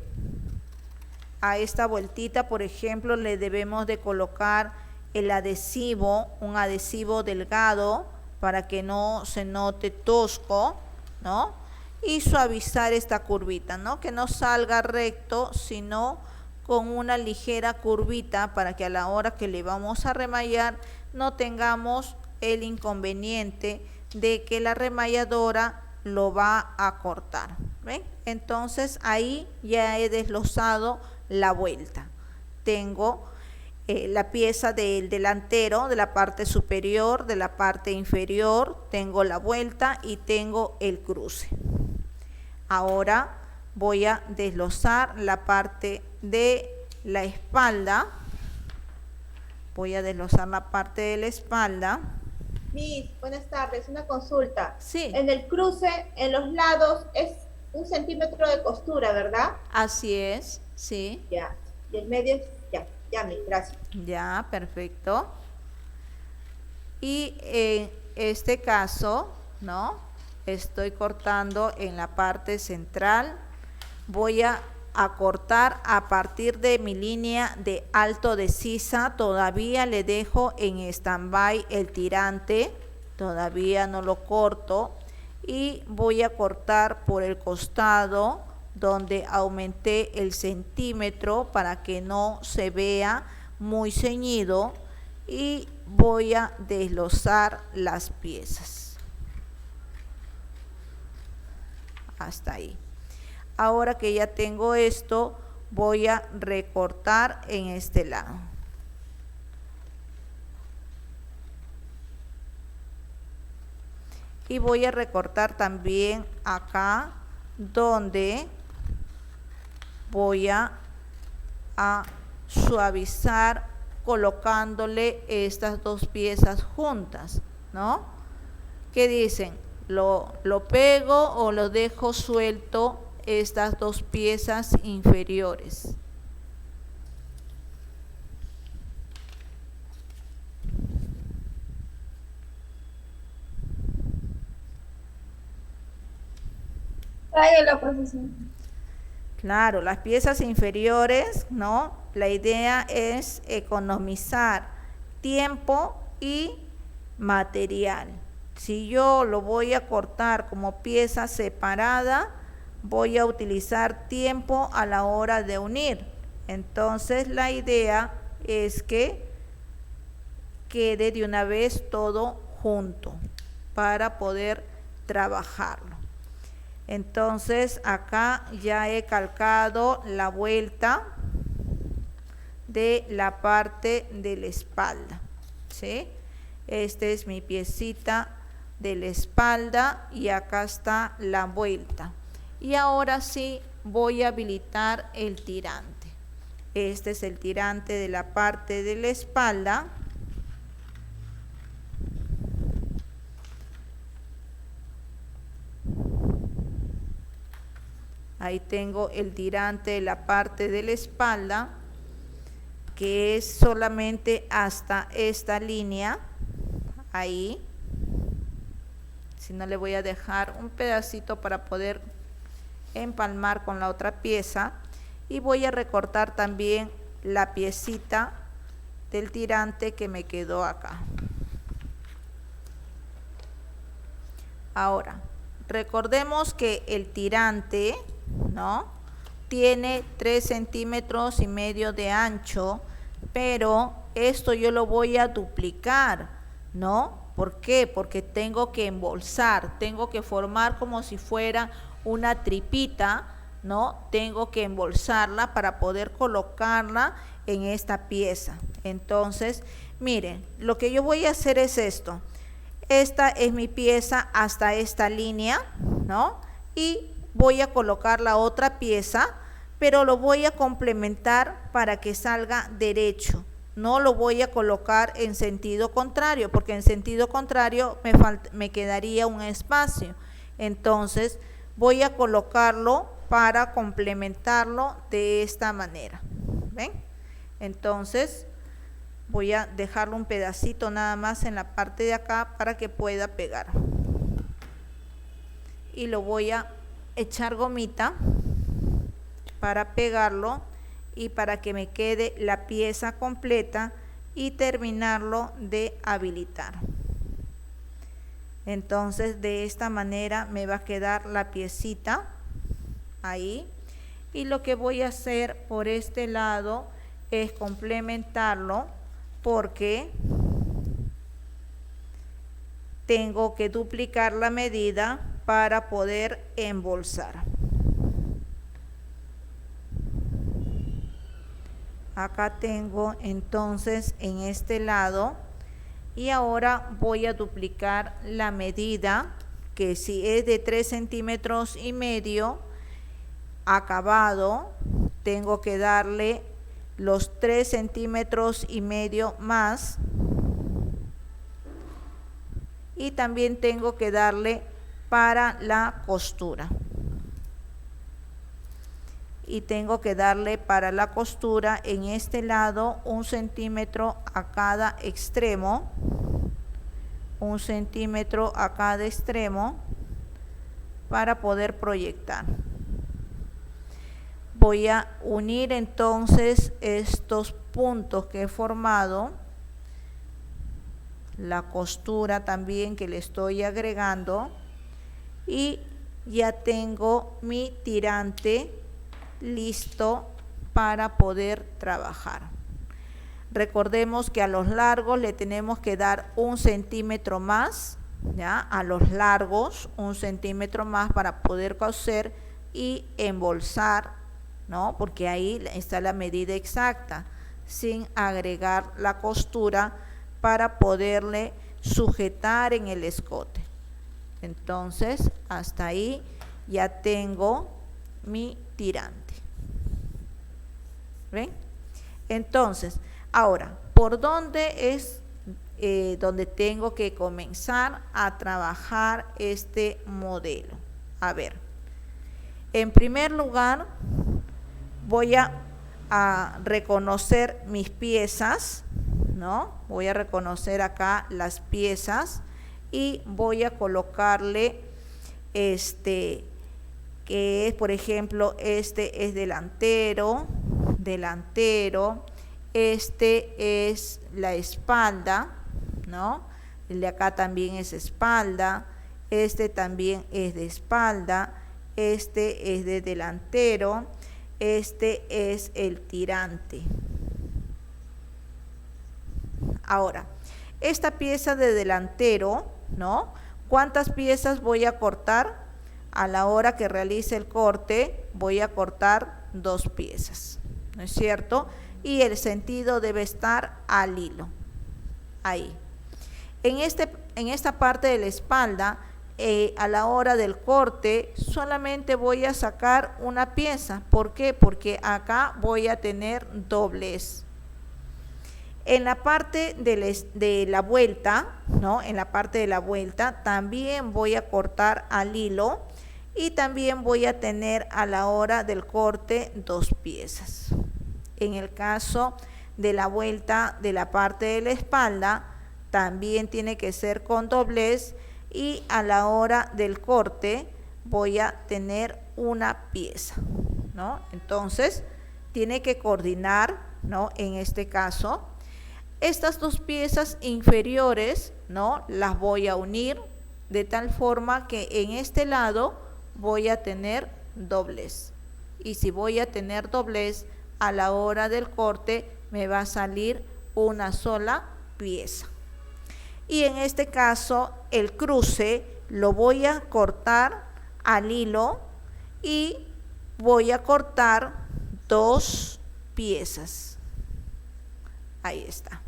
A esta vueltita, por ejemplo, le debemos de colocar el adhesivo, un adhesivo delgado para que no se note tosco, ¿no? Y suavizar esta curvita, ¿no? Que no salga recto, sino con una ligera curvita para que a la hora que le vamos a remallar no tengamos el inconveniente de que la remalladora lo va a cortar. ¿Ven? Entonces ahí ya he desglosado la vuelta. Tengo la pieza del delantero, de la parte superior, de la parte inferior, tengo la vuelta y tengo el cruce. Ahora voy a desglosar la parte de la espalda. Voy a desglosar la parte de la espalda. Miss, buenas tardes, una consulta. Sí. En el cruce, en los lados, es 1 centímetro de costura, ¿verdad? Así es, sí. Ya. Y el medio, ya, Miss, gracias. Ya, perfecto. Y en este caso, ¿no? Estoy cortando en la parte central. Voy a cortar a partir de mi línea de alto de sisa. Todavía le dejo en stand-by el tirante, todavía no lo corto, y voy a cortar por el costado donde aumenté el centímetro para que no se vea muy ceñido, y voy a desglosar las piezas hasta ahí. Ahora que ya tengo esto, voy a recortar en este lado. Y voy a recortar también acá donde voy a suavizar colocándole estas dos piezas juntas, ¿no? ¿Qué dicen? ¿Lo pego o lo dejo suelto estas dos piezas inferiores? Tráigalo, profesor. Claro, las piezas inferiores, ¿no? La idea es economizar tiempo y material. Si yo lo voy a cortar como pieza separada, voy a utilizar tiempo a la hora de unir. Entonces la idea es que quede de una vez todo junto para poder trabajarlo. Entonces acá ya he calcado la vuelta de la parte de la espalda, ¿sí? Esta es mi piecita de la espalda y acá está la vuelta. Y ahora sí voy a habilitar el tirante. Este es el tirante de la parte de la espalda. Ahí tengo el tirante de la parte de la espalda, que es solamente hasta esta línea. Ahí. Si no, le voy a dejar un pedacito para poder empalmar con la otra pieza. Y voy a recortar también la piecita del tirante que me quedó acá. Ahora, recordemos que el tirante, ¿no?, tiene 3,5 centímetros de ancho, pero esto yo lo voy a duplicar, ¿no? ¿Por qué? Porque tengo que embolsar, tengo que formar como si fuera una tripita, ¿no? Tengo que embolsarla para poder colocarla en esta pieza. Entonces, miren, lo que yo voy a hacer es esto. Esta es mi pieza hasta esta línea, ¿no? Y voy a colocar la otra pieza, pero lo voy a complementar para que salga derecho. no lo voy a colocar en sentido contrario, porque en sentido contrario me quedaría un espacio. Entonces voy a colocarlo para complementarlo de esta manera. ¿Ven? Entonces voy a dejarlo un pedacito nada más en la parte de acá para que pueda pegar. Y lo voy a echar gomita para pegarlo y para que me quede la pieza completa y terminarlo de habilitar. Entonces de esta manera me va a quedar la piecita ahí, y lo que voy a hacer por este lado es complementarlo, porque tengo que duplicar la medida para poder embolsar. Acá tengo entonces en este lado, y ahora voy a duplicar la medida, que si es de 3,5 centímetros acabado, tengo que darle los 3,5 centímetros más, y también tengo que darle para la costura, y tengo que darle para la costura en este lado 1 centímetro a cada extremo, 1 centímetro a cada extremo para poder proyectar. Voy a unir entonces estos puntos que he formado, la costura también que le estoy agregando, y ya tengo mi tirante listo para poder trabajar. Recordemos que a los largos le tenemos que dar 1 centímetro más, ¿ya? A los largos 1 centímetro más para poder coser y embolsar, ¿no? Porque ahí está la medida exacta, sin agregar la costura para poderle sujetar en el escote. Entonces hasta ahí ya tengo mi tirante. ¿Ven? Entonces, ahora, ¿por dónde es donde tengo que comenzar a trabajar este modelo? A ver, en primer lugar, voy a reconocer mis piezas, ¿no? Voy a reconocer acá las piezas y voy a colocarle que es, por ejemplo, este es delantero, este es la espalda, ¿no? El de acá también es espalda, este también es de espalda, este es de delantero, este es el tirante. Ahora, esta pieza de delantero, ¿no? ¿Cuántas piezas voy a cortar? A la hora que realice el corte voy a cortar 2 piezas, ¿no es cierto? Y el sentido debe estar al hilo, ahí. En esta parte de la espalda, a la hora del corte, solamente voy a sacar una pieza. ¿Por qué? Porque acá voy a tener doblez. En la parte de la vuelta, ¿no? En la parte de la vuelta también voy a cortar al hilo, y también voy a tener a la hora del corte 2 piezas. En el caso de la vuelta de la parte de la espalda, también tiene que ser con doblez, y a la hora del corte voy a tener una pieza, ¿no? Entonces tiene que coordinar, ¿no? En este caso, estas 2 piezas inferiores, ¿no? Las voy a unir de tal forma que en este lado voy a tener doblez, y si voy a tener doblez, a la hora del corte me va a salir una sola pieza. Y en este caso el cruce lo voy a cortar al hilo y voy a cortar 2 piezas. Ahí está.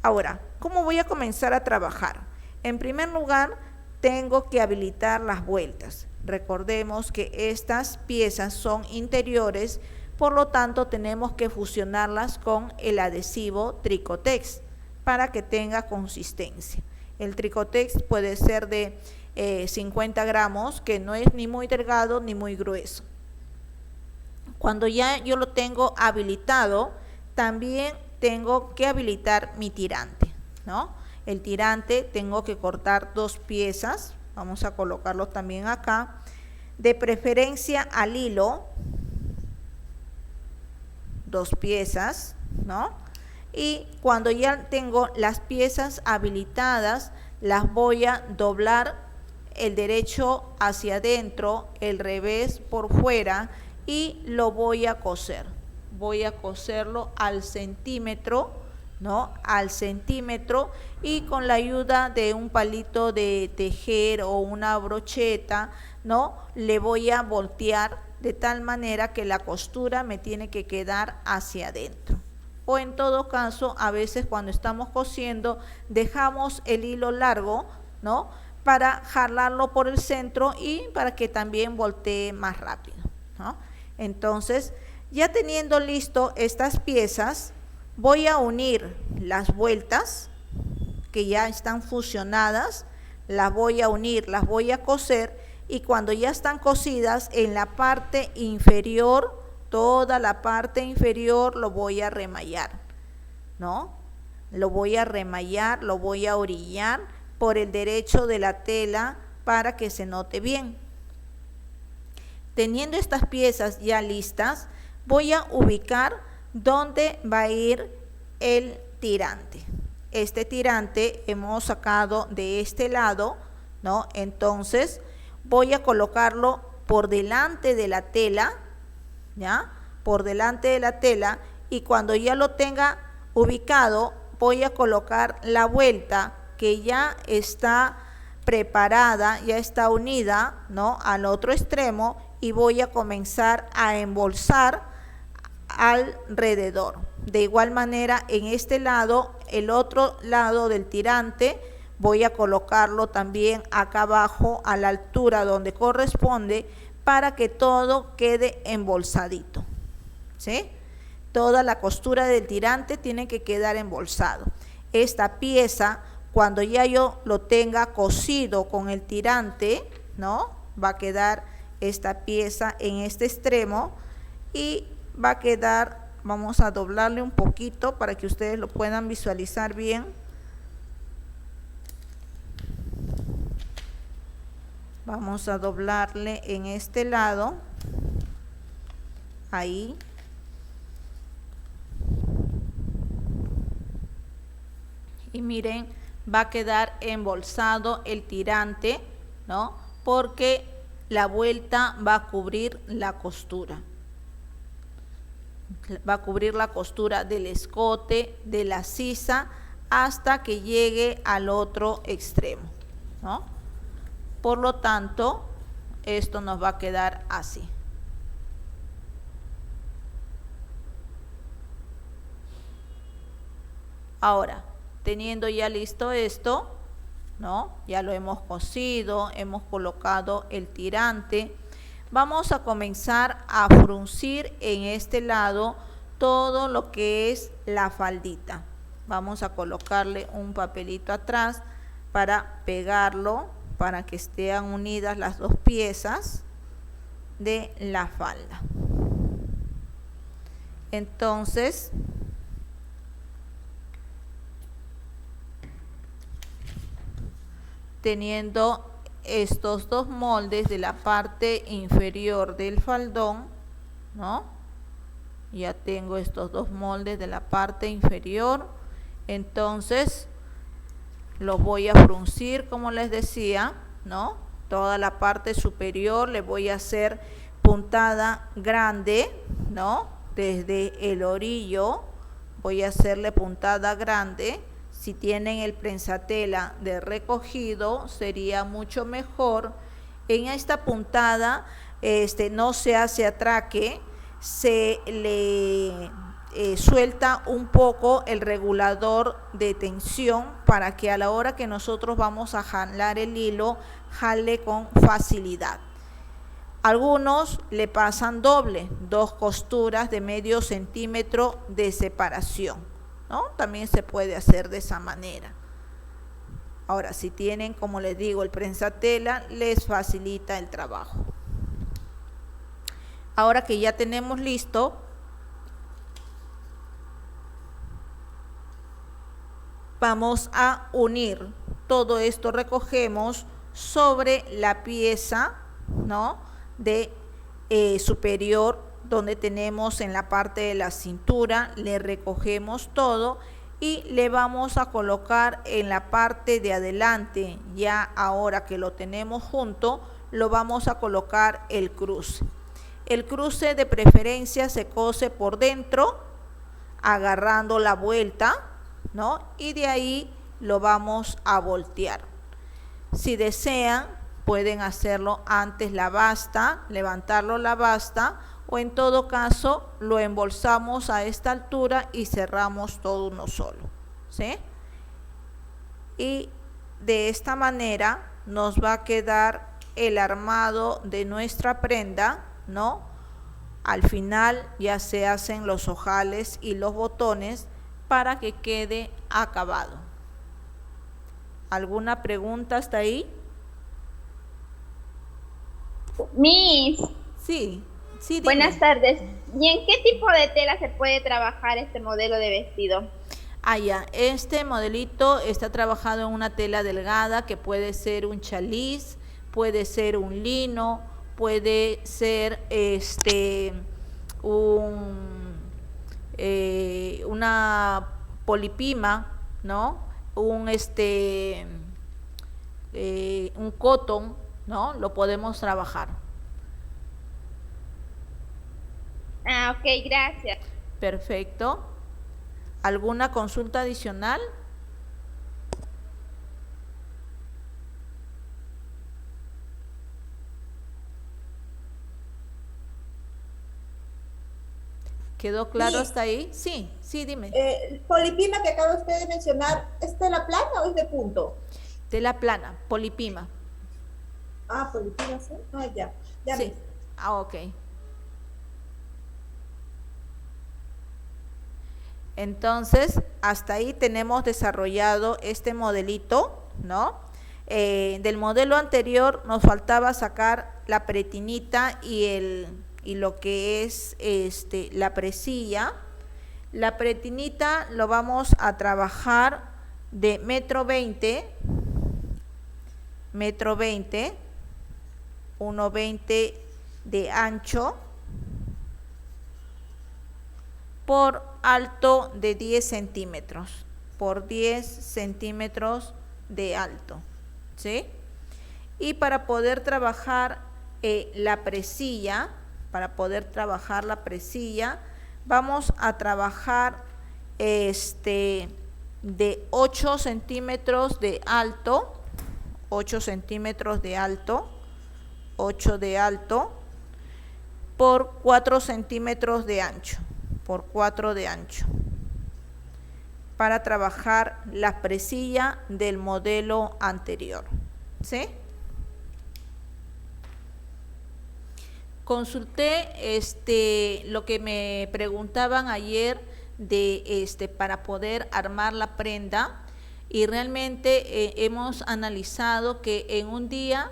Ahora, ¿cómo voy a comenzar a trabajar? En primer lugar, tengo que habilitar las vueltas. Recordemos que estas piezas son interiores, por lo tanto tenemos que fusionarlas con el adhesivo Tricotex para que tenga consistencia. El Tricotex puede ser de 50 gramos, que no es ni muy delgado ni muy grueso. Cuando ya yo lo tengo habilitado, también tengo que habilitar mi tirante, ¿no? El tirante tengo que cortar 2 piezas, vamos a colocarlo también acá, de preferencia al hilo, 2 piezas, ¿no? Y cuando ya tengo las piezas habilitadas, las voy a doblar, el derecho hacia adentro, el revés por fuera, y lo voy a coser. Voy a coserlo al centímetro, ¿no? Al centímetro, y con la ayuda de un palito de tejer o una brocheta, ¿no? Le voy a voltear de tal manera que la costura me tiene que quedar hacia adentro. O en todo caso, a veces cuando estamos cosiendo, dejamos el hilo largo, ¿no? Para jalarlo por el centro y para que también voltee más rápido, ¿no? Entonces, ya teniendo listo estas piezas, voy a unir las vueltas que ya están fusionadas, las voy a unir, las voy a coser, y cuando ya están cosidas, en la parte inferior, toda la parte inferior lo voy a remallar, ¿no? Lo voy a remallar, lo voy a orillar por el derecho de la tela para que se note bien. Teniendo estas piezas ya listas, voy a ubicar dónde va a ir el tirante. Este tirante hemos sacado de este lado, ¿no? Entonces voy a colocarlo por delante de la tela, ¿ya? Por delante de la tela, y cuando ya lo tenga ubicado, voy a colocar la vuelta que ya está preparada, ya está unida, ¿no? Al otro extremo, y voy a comenzar a embolsar alrededor. De igual manera, en este lado, el otro lado del tirante, voy a colocarlo también acá abajo a la altura donde corresponde para que todo quede embolsadito, ¿sí? Toda la costura del tirante tiene que quedar embolsado. Esta pieza, cuando ya yo lo tenga cosido con el tirante, ¿no? Va a quedar esta pieza en este extremo y va a quedar, vamos a doblarle un poquito para que ustedes lo puedan visualizar bien. Vamos a doblarle en este lado, ahí. Y miren, va a quedar embolsado el tirante, ¿no? Porque la vuelta va a cubrir la costura. Va a cubrir la costura del escote, de la sisa, hasta que llegue al otro extremo, ¿no? Por lo tanto, esto nos va a quedar así. Ahora, teniendo ya listo esto, ¿no? Ya lo hemos cosido, hemos colocado el tirante. Vamos a comenzar a fruncir en este lado todo lo que es la faldita. Vamos a colocarle un papelito atrás para pegarlo, para que estén unidas las dos piezas de la falda. Entonces, teniendo estos dos moldes de la parte inferior del faldón, ¿no? Ya tengo estos dos moldes de la parte inferior, entonces los voy a fruncir como les decía, ¿no? Toda la parte superior le voy a hacer puntada grande, ¿no? Desde el orillo voy a hacerle puntada grande. Si tienen el prensatela de recogido, sería mucho mejor. En esta puntada no se hace atraque, se le suelta un poco el regulador de tensión para que a la hora que nosotros vamos a jalar el hilo, jale con facilidad. Algunos le pasan doble, 2 costuras de medio centímetro de separación, ¿no? También se puede hacer de esa manera. Ahora, si tienen, como les digo, el prensatela, les facilita el trabajo. Ahora que ya tenemos listo, vamos a unir. Todo esto recogemos sobre la pieza, ¿no?, de superior, donde tenemos en la parte de la cintura, le recogemos todo y le vamos a colocar en la parte de adelante. Ya ahora que lo tenemos junto, lo vamos a colocar el cruce. El cruce de preferencia se cose por dentro, agarrando la vuelta, ¿no? Y de ahí lo vamos a voltear. Si desean, pueden hacerlo antes la basta, levantarlo la basta, o en todo caso lo embolsamos a esta altura y cerramos todo uno solo, ¿sí? Y de esta manera nos va a quedar el armado de nuestra prenda, ¿no? Al final ya se hacen los ojales y los botones para que quede acabado. ¿Alguna pregunta hasta ahí? Miss, Sí, sí, dime. buenas tardes. ¿Y en qué tipo de tela se puede trabajar este modelo de vestido? Ah, ya, este modelito está trabajado en una tela delgada que puede ser un chaliz, puede ser un lino, puede ser una polipima, ¿no? Un cotton, ¿no? Lo podemos trabajar. Ah, ok, gracias. Perfecto. ¿Alguna consulta adicional? ¿Quedó claro Sí. hasta ahí? Sí, sí, dime. Polipima que acaba usted de mencionar, ¿es tela plana o es de punto? Tela plana, polipima. Ah, polipima, sí. Ah, ya. Ya Sí. ves. Ah, ok. Entonces, hasta ahí tenemos desarrollado este modelito, ¿no? Del modelo anterior nos faltaba sacar la pretinita y lo que es la presilla. La pretinita lo vamos a trabajar de 1,20 m, 1,20 de ancho, por alto de 10 centímetros, por 10 centímetros de alto, ¿sí? Y para poder trabajar la presilla, vamos a trabajar de 8 centímetros de alto, 8 centímetros de alto, 8 de alto, por 4 centímetros de ancho, por 4 de ancho, para trabajar la presilla del modelo anterior, ¿sí? Consulté lo que me preguntaban ayer de para poder armar la prenda, y realmente hemos analizado que en un día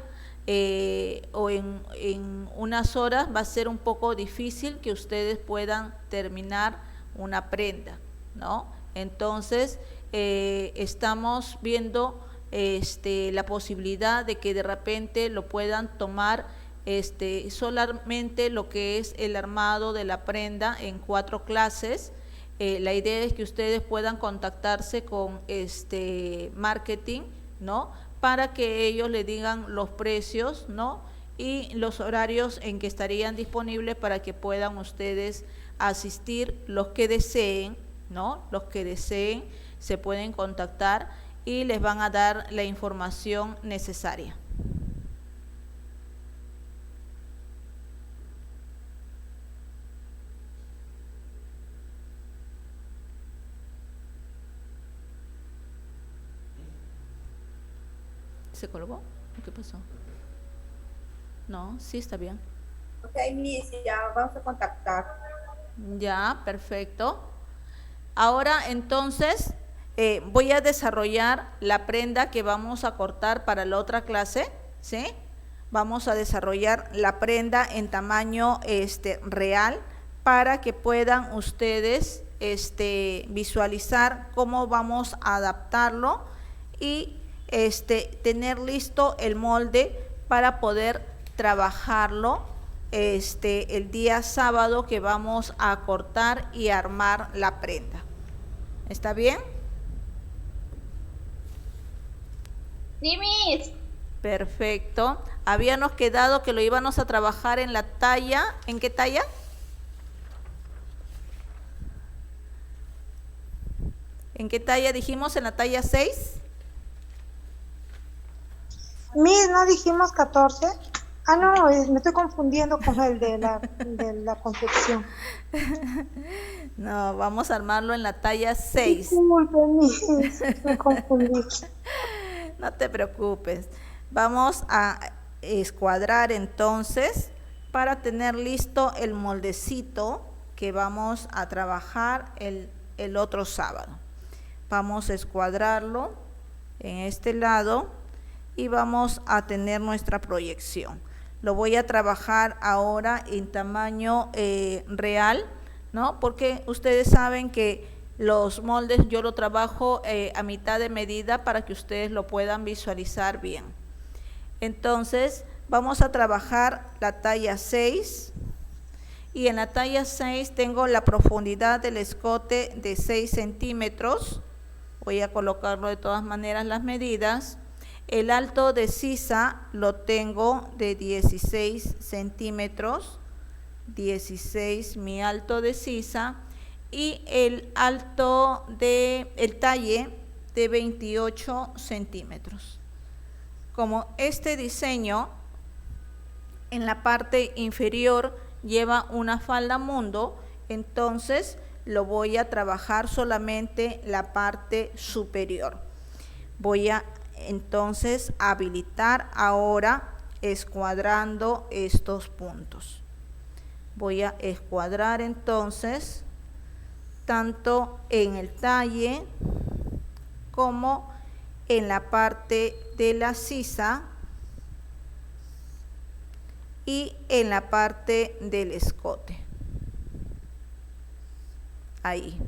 o en unas horas va a ser un poco difícil que ustedes puedan terminar una prenda, ¿no? Entonces estamos viendo la posibilidad de que de repente lo puedan tomar solamente lo que es el armado de la prenda en 4 clases. La idea es que ustedes puedan contactarse con marketing, ¿no?, para que ellos le digan los precios, ¿no?, y los horarios en que estarían disponibles para que puedan ustedes asistir. Los que deseen, ¿no?, los que deseen se pueden contactar y les van a dar la información necesaria. ¿Se colgó? ¿Qué pasó? No, sí está bien. Ok, Miss, ya vamos a contactar. Ya, perfecto. Ahora entonces voy a desarrollar la prenda que vamos a cortar para la otra clase, ¿sí? Vamos a desarrollar la prenda en tamaño real para que puedan ustedes visualizar cómo vamos a adaptarlo y tener listo el molde para poder trabajarlo el día sábado que vamos a cortar y armar la prenda. ¿Está bien? Sí, Miss. Perfecto. Habíamos quedado que lo íbamos a trabajar en la talla. ¿En qué talla? ¿En qué talla dijimos? ¿En la talla 6? Miss, ¿no dijimos 14? Ah, no, me estoy confundiendo con el de la confección. No, vamos a armarlo en la talla 6. Disculpe, Miss, me confundí. No te preocupes. Vamos a escuadrar entonces para tener listo el moldecito que vamos a trabajar el otro sábado. Vamos a escuadrarlo en este lado y vamos a tener nuestra proyección. Lo voy a trabajar ahora en tamaño real, ¿no? Porque ustedes saben que los moldes yo lo trabajo a mitad de medida para que ustedes lo puedan visualizar bien. Entonces, vamos a trabajar la talla 6 y en la talla 6 tengo la profundidad del escote de 6 centímetros. Voy a colocarlo de todas maneras las medidas. El alto de sisa lo tengo de 16 centímetros, 16 mi alto de sisa, y el talle de 28 centímetros. Como este diseño en la parte inferior lleva una falda mundo, entonces lo voy a trabajar solamente la parte superior. Voy a entonces habilitar ahora escuadrando estos puntos. Voy a escuadrar entonces tanto en el talle como en la parte de la sisa y en la parte del escote. Ahí.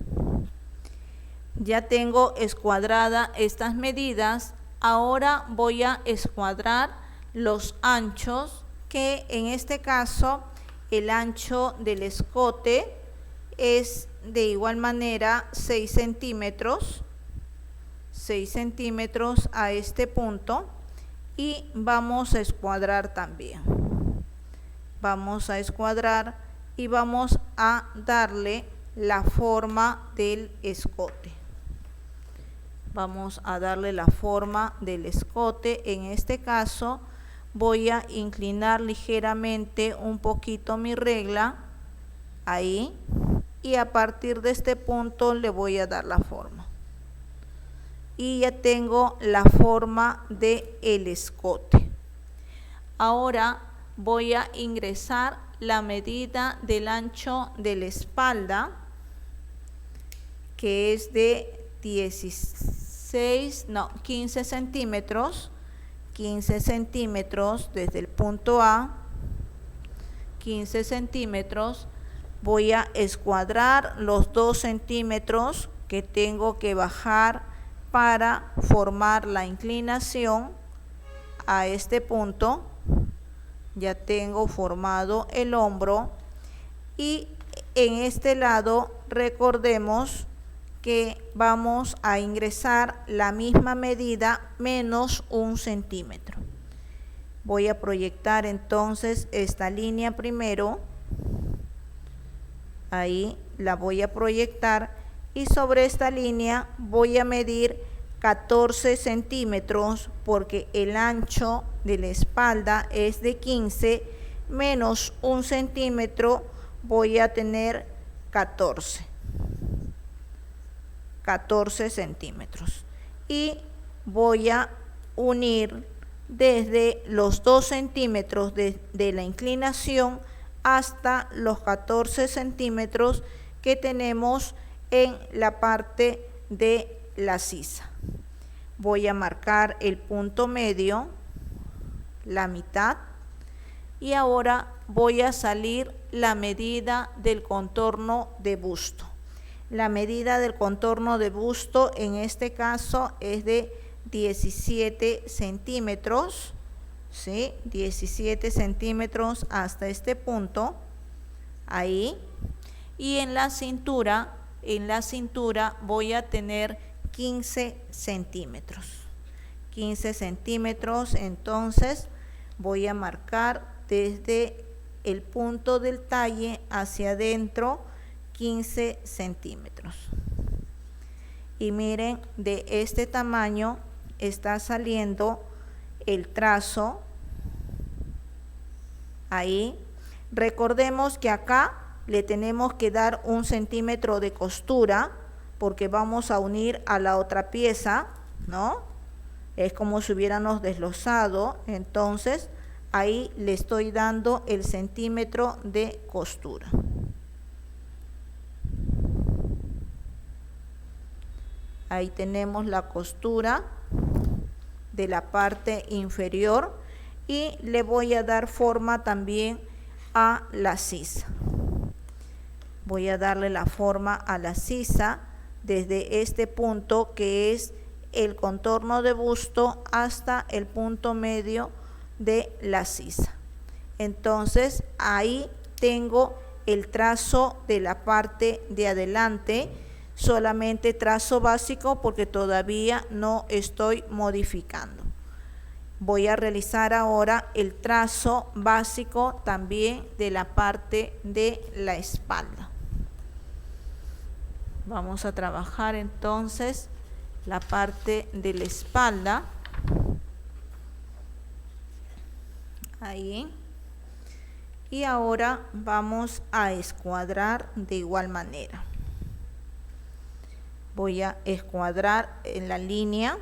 Ya tengo escuadrada estas medidas. Ahora voy a escuadrar los anchos, que en este caso el ancho del escote es de igual manera 6 centímetros. 6 centímetros a este punto, y vamos a escuadrar también. Vamos a escuadrar y vamos a darle la forma del escote. Vamos a darle la forma del escote. En este caso voy a inclinar ligeramente un poquito mi regla, ahí, y a partir de este punto le voy a dar la forma. Y ya tengo la forma del escote. Ahora voy a ingresar la medida del ancho de la espalda, que es de 15 centímetros. 15 centímetros desde el punto A, 15 centímetros. Voy a escuadrar los 2 centímetros que tengo que bajar para formar la inclinación a este punto. Ya tengo formado el hombro, y en este lado recordemos que vamos a ingresar la misma medida menos 1 centímetro. Voy a proyectar entonces esta línea primero, ahí la voy a proyectar, y sobre esta línea voy a medir 14 centímetros porque el ancho de la espalda es de 15, menos 1 centímetro voy a tener 14 centímetros. Y voy a unir desde los 2 centímetros de la inclinación hasta los 14 centímetros que tenemos en la parte de la sisa. Voy a marcar el punto medio, la mitad, y ahora voy a salir la medida del contorno de busto. La medida del contorno de busto en este caso es de 17 centímetros, ¿sí? 17 centímetros hasta este punto, ahí. Y en la cintura voy a tener 15 centímetros. 15 centímetros, entonces voy a marcar desde el punto del talle hacia adentro 15 centímetros. Y miren, de este tamaño está saliendo el trazo ahí. Recordemos que acá le tenemos que dar 1 centímetro de costura porque vamos a unir a la otra pieza, ¿no? Es como si hubiéramos desglosado, entonces ahí le estoy dando el centímetro de costura. Ahí tenemos la costura de la parte inferior y le voy a dar forma también a la sisa. Voy a darle la forma a la sisa desde este punto que es el contorno de busto hasta el punto medio de la sisa. Entonces ahí tengo el trazo de la parte de adelante, solamente trazo básico porque todavía no estoy modificando. Voy a realizar ahora el trazo básico también de la parte de la espalda. Vamos a trabajar entonces la parte de la espalda. Ahí. Y ahora vamos a escuadrar de igual manera. Voy a escuadrar en la línea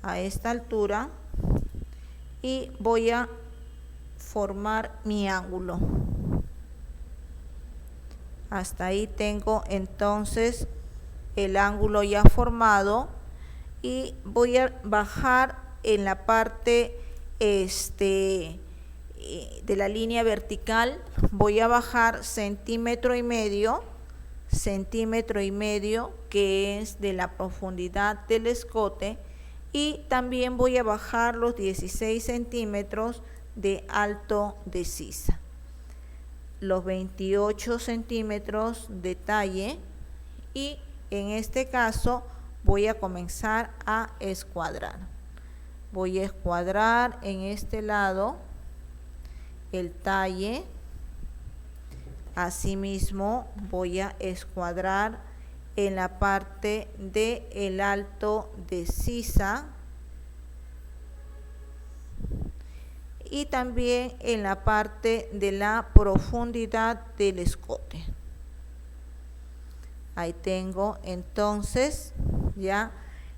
a esta altura y voy a formar mi ángulo. Hasta ahí tengo entonces el ángulo ya formado y voy a bajar en la parte de la línea vertical. Voy a bajar centímetro y medio, que es de la profundidad del escote, y también voy a bajar los 16 centímetros de alto de sisa, los 28 centímetros de talle, y en este caso voy a comenzar a escuadrar. Voy a escuadrar en este lado el talle. Asimismo voy a escuadrar en la parte de el alto de sisa y también en la parte de la profundidad del escote. Ahí tengo entonces ya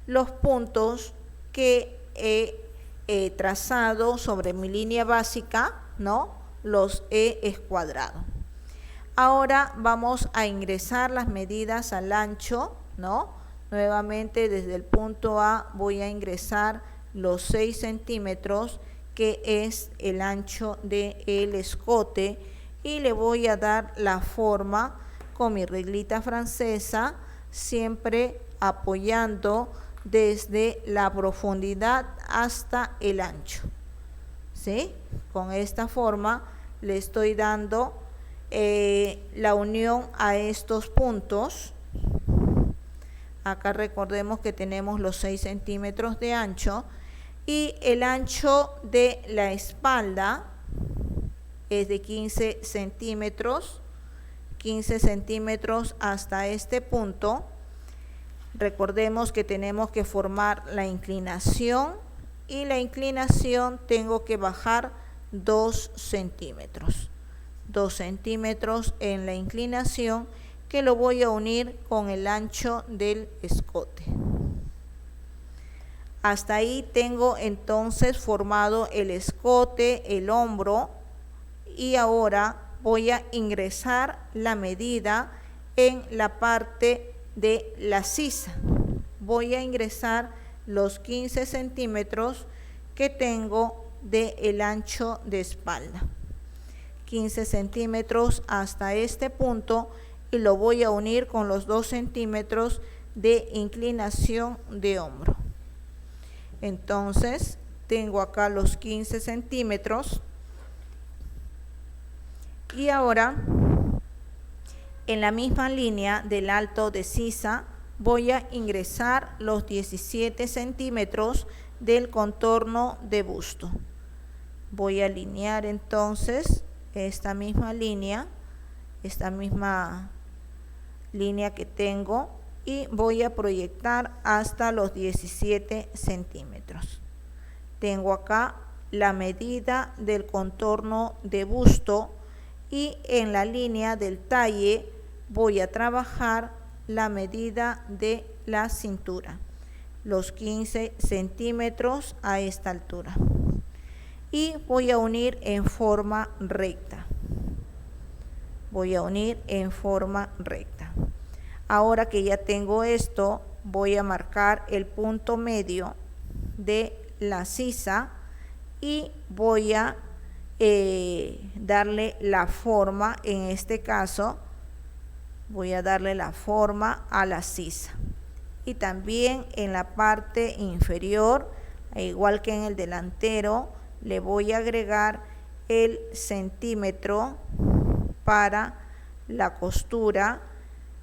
los puntos que he trazado sobre mi línea básica, ¿no? Los he escuadrado. Ahora vamos a ingresar las medidas al ancho, ¿no? Nuevamente desde el punto A voy a ingresar los 6 centímetros que es el ancho del escote y le voy a dar la forma con mi reglita francesa, siempre apoyando desde la profundidad hasta el ancho, ¿sí? Con esta forma le estoy dando la unión a estos puntos. Acá recordemos que tenemos los 6 centímetros de ancho y el ancho de la espalda es de 15 centímetros, 15 centímetros hasta este punto. Recordemos que tenemos que formar la inclinación y la inclinación tengo que bajar 2 centímetros. 2 centímetros en la inclinación que lo voy a unir con el ancho del escote. Hasta ahí tengo entonces formado el escote, el hombro y ahora voy a ingresar la medida en la parte de la sisa. Voy a ingresar los 15 centímetros que tengo del ancho de espalda. 15 centímetros hasta este punto y lo voy a unir con los 2 centímetros de inclinación de hombro. Entonces tengo acá los 15 centímetros y ahora en la misma línea del alto de sisa voy a ingresar los 17 centímetros del contorno de busto. Voy a alinear entonces esta misma línea que tengo y voy a proyectar hasta los 17 centímetros. Tengo acá la medida del contorno de busto y en la línea del talle voy a trabajar la medida de la cintura, los 15 centímetros a esta altura. Y voy a unir en forma recta. Voy a unir en forma recta. Ahora que ya tengo esto, voy a marcar el punto medio de la sisa y voy a darle la forma, en este caso voy a darle la forma a la sisa. Y también en la parte inferior, igual que en el delantero, le voy a agregar el centímetro para la costura,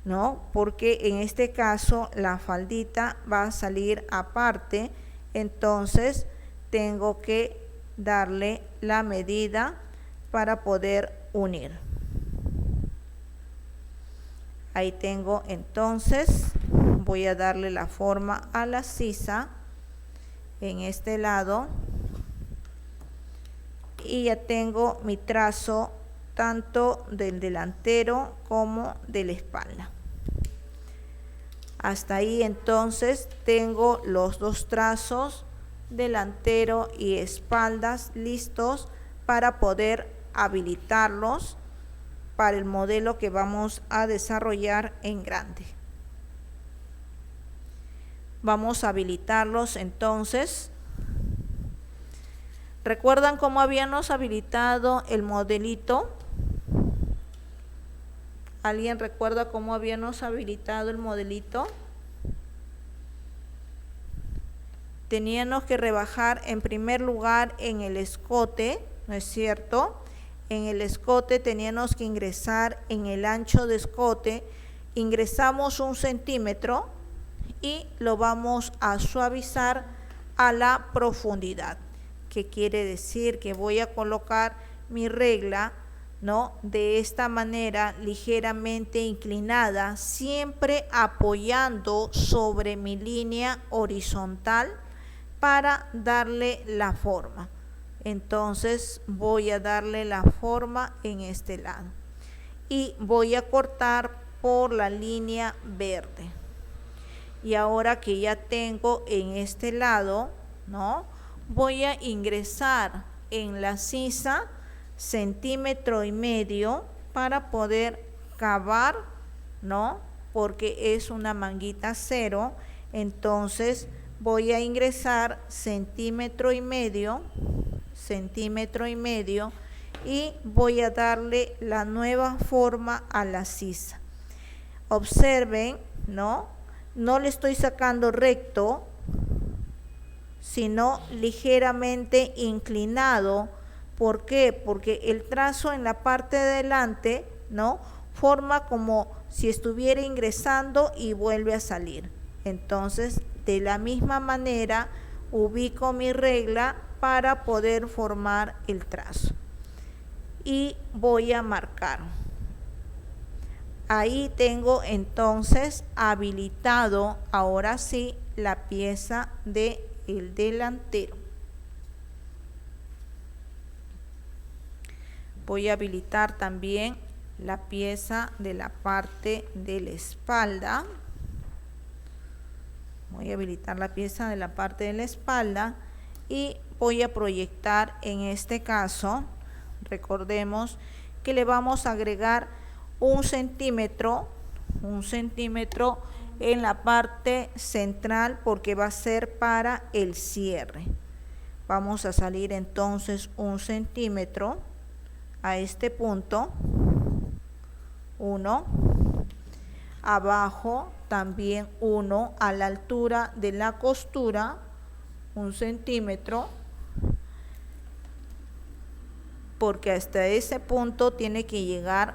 ¿no? Porque en este caso la faldita va a salir aparte, entonces tengo que darle la medida para poder unir. Ahí tengo entonces, voy a darle la forma a la sisa en este lado y ya tengo mi trazo tanto del delantero como de la espalda. Hasta ahí entonces tengo los dos trazos, delantero y espaldas, listos para poder habilitarlos para el modelo que vamos a desarrollar en grande. Vamos a habilitarlos entonces. ¿Recuerdan cómo habíamos habilitado el modelito? ¿Alguien recuerda cómo habíamos habilitado el modelito? Teníamos que rebajar en primer lugar en el escote, ¿no es cierto? En el escote teníamos que ingresar en el ancho de escote, ingresamos 1 centímetro y lo vamos a suavizar a la profundidad. ¿Qué quiere decir? Que voy a colocar mi regla, ¿no? De esta manera ligeramente inclinada, siempre apoyando sobre mi línea horizontal para darle la forma. Entonces voy a darle la forma en este lado y voy a cortar por la línea verde. Y ahora que ya tengo en este lado, ¿no? Voy a ingresar en la sisa 1,5 centímetros para poder cavar, ¿no? Porque es una manguita 0, entonces voy a ingresar 1,5 centímetros y voy a darle la nueva forma a la sisa. Observen, ¿no? No le estoy sacando recto, sino ligeramente inclinado. ¿Por qué? Porque el trazo en la parte de delante, ¿no? Forma como si estuviera ingresando y vuelve a salir. Entonces, de la misma manera, ubico mi regla para poder formar el trazo. Y voy a marcar. Ahí tengo entonces habilitado, ahora sí, la pieza del delantero. Voy a habilitar también la pieza de la parte de la espalda. Voy a habilitar la pieza de la parte de la espalda y voy a proyectar en este caso, Recordemos que le vamos a agregar 1 centímetro en la parte central porque va a ser para el cierre. Vamos a salir entonces 1 centímetro a este punto, 1, abajo también 1 a la altura de la costura, 1 centímetro, porque hasta ese punto tiene que llegar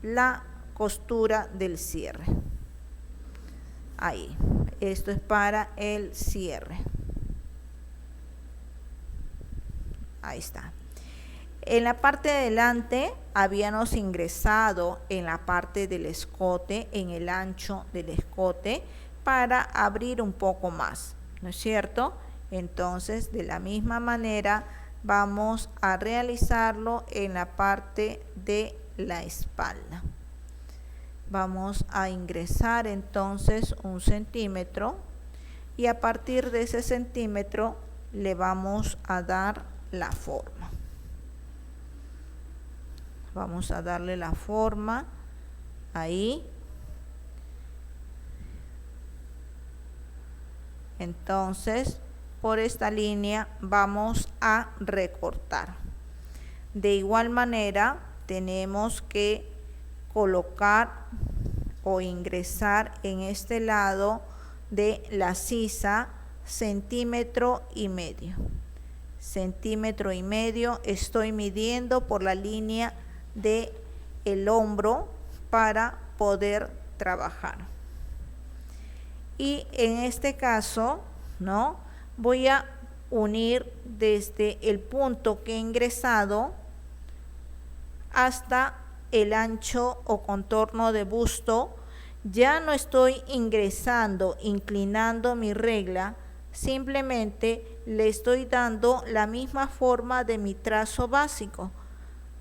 la costura del cierre. Ahí, esto es para el cierre. Ahí está. En la parte de delante habíamos ingresado en la parte del escote, en el ancho del escote, para abrir un poco más, ¿no es cierto? Entonces, de la misma manera, vamos a realizarlo en la parte de la espalda. Vamos a ingresar entonces 1 centímetro y a partir de ese centímetro le vamos a dar la forma. Vamos a darle la forma ahí. Entonces, por esta línea vamos a recortar. De igual manera, tenemos que colocar o ingresar en este lado de la sisa 1,5 centímetros. 1,5 centímetros estoy midiendo por la línea de el hombro para poder trabajar. Y en este caso, ¿no? Voy a unir desde el punto que he ingresado hasta el ancho o contorno de busto. Ya no estoy ingresando, inclinando mi regla, simplemente le estoy dando la misma forma de mi trazo básico,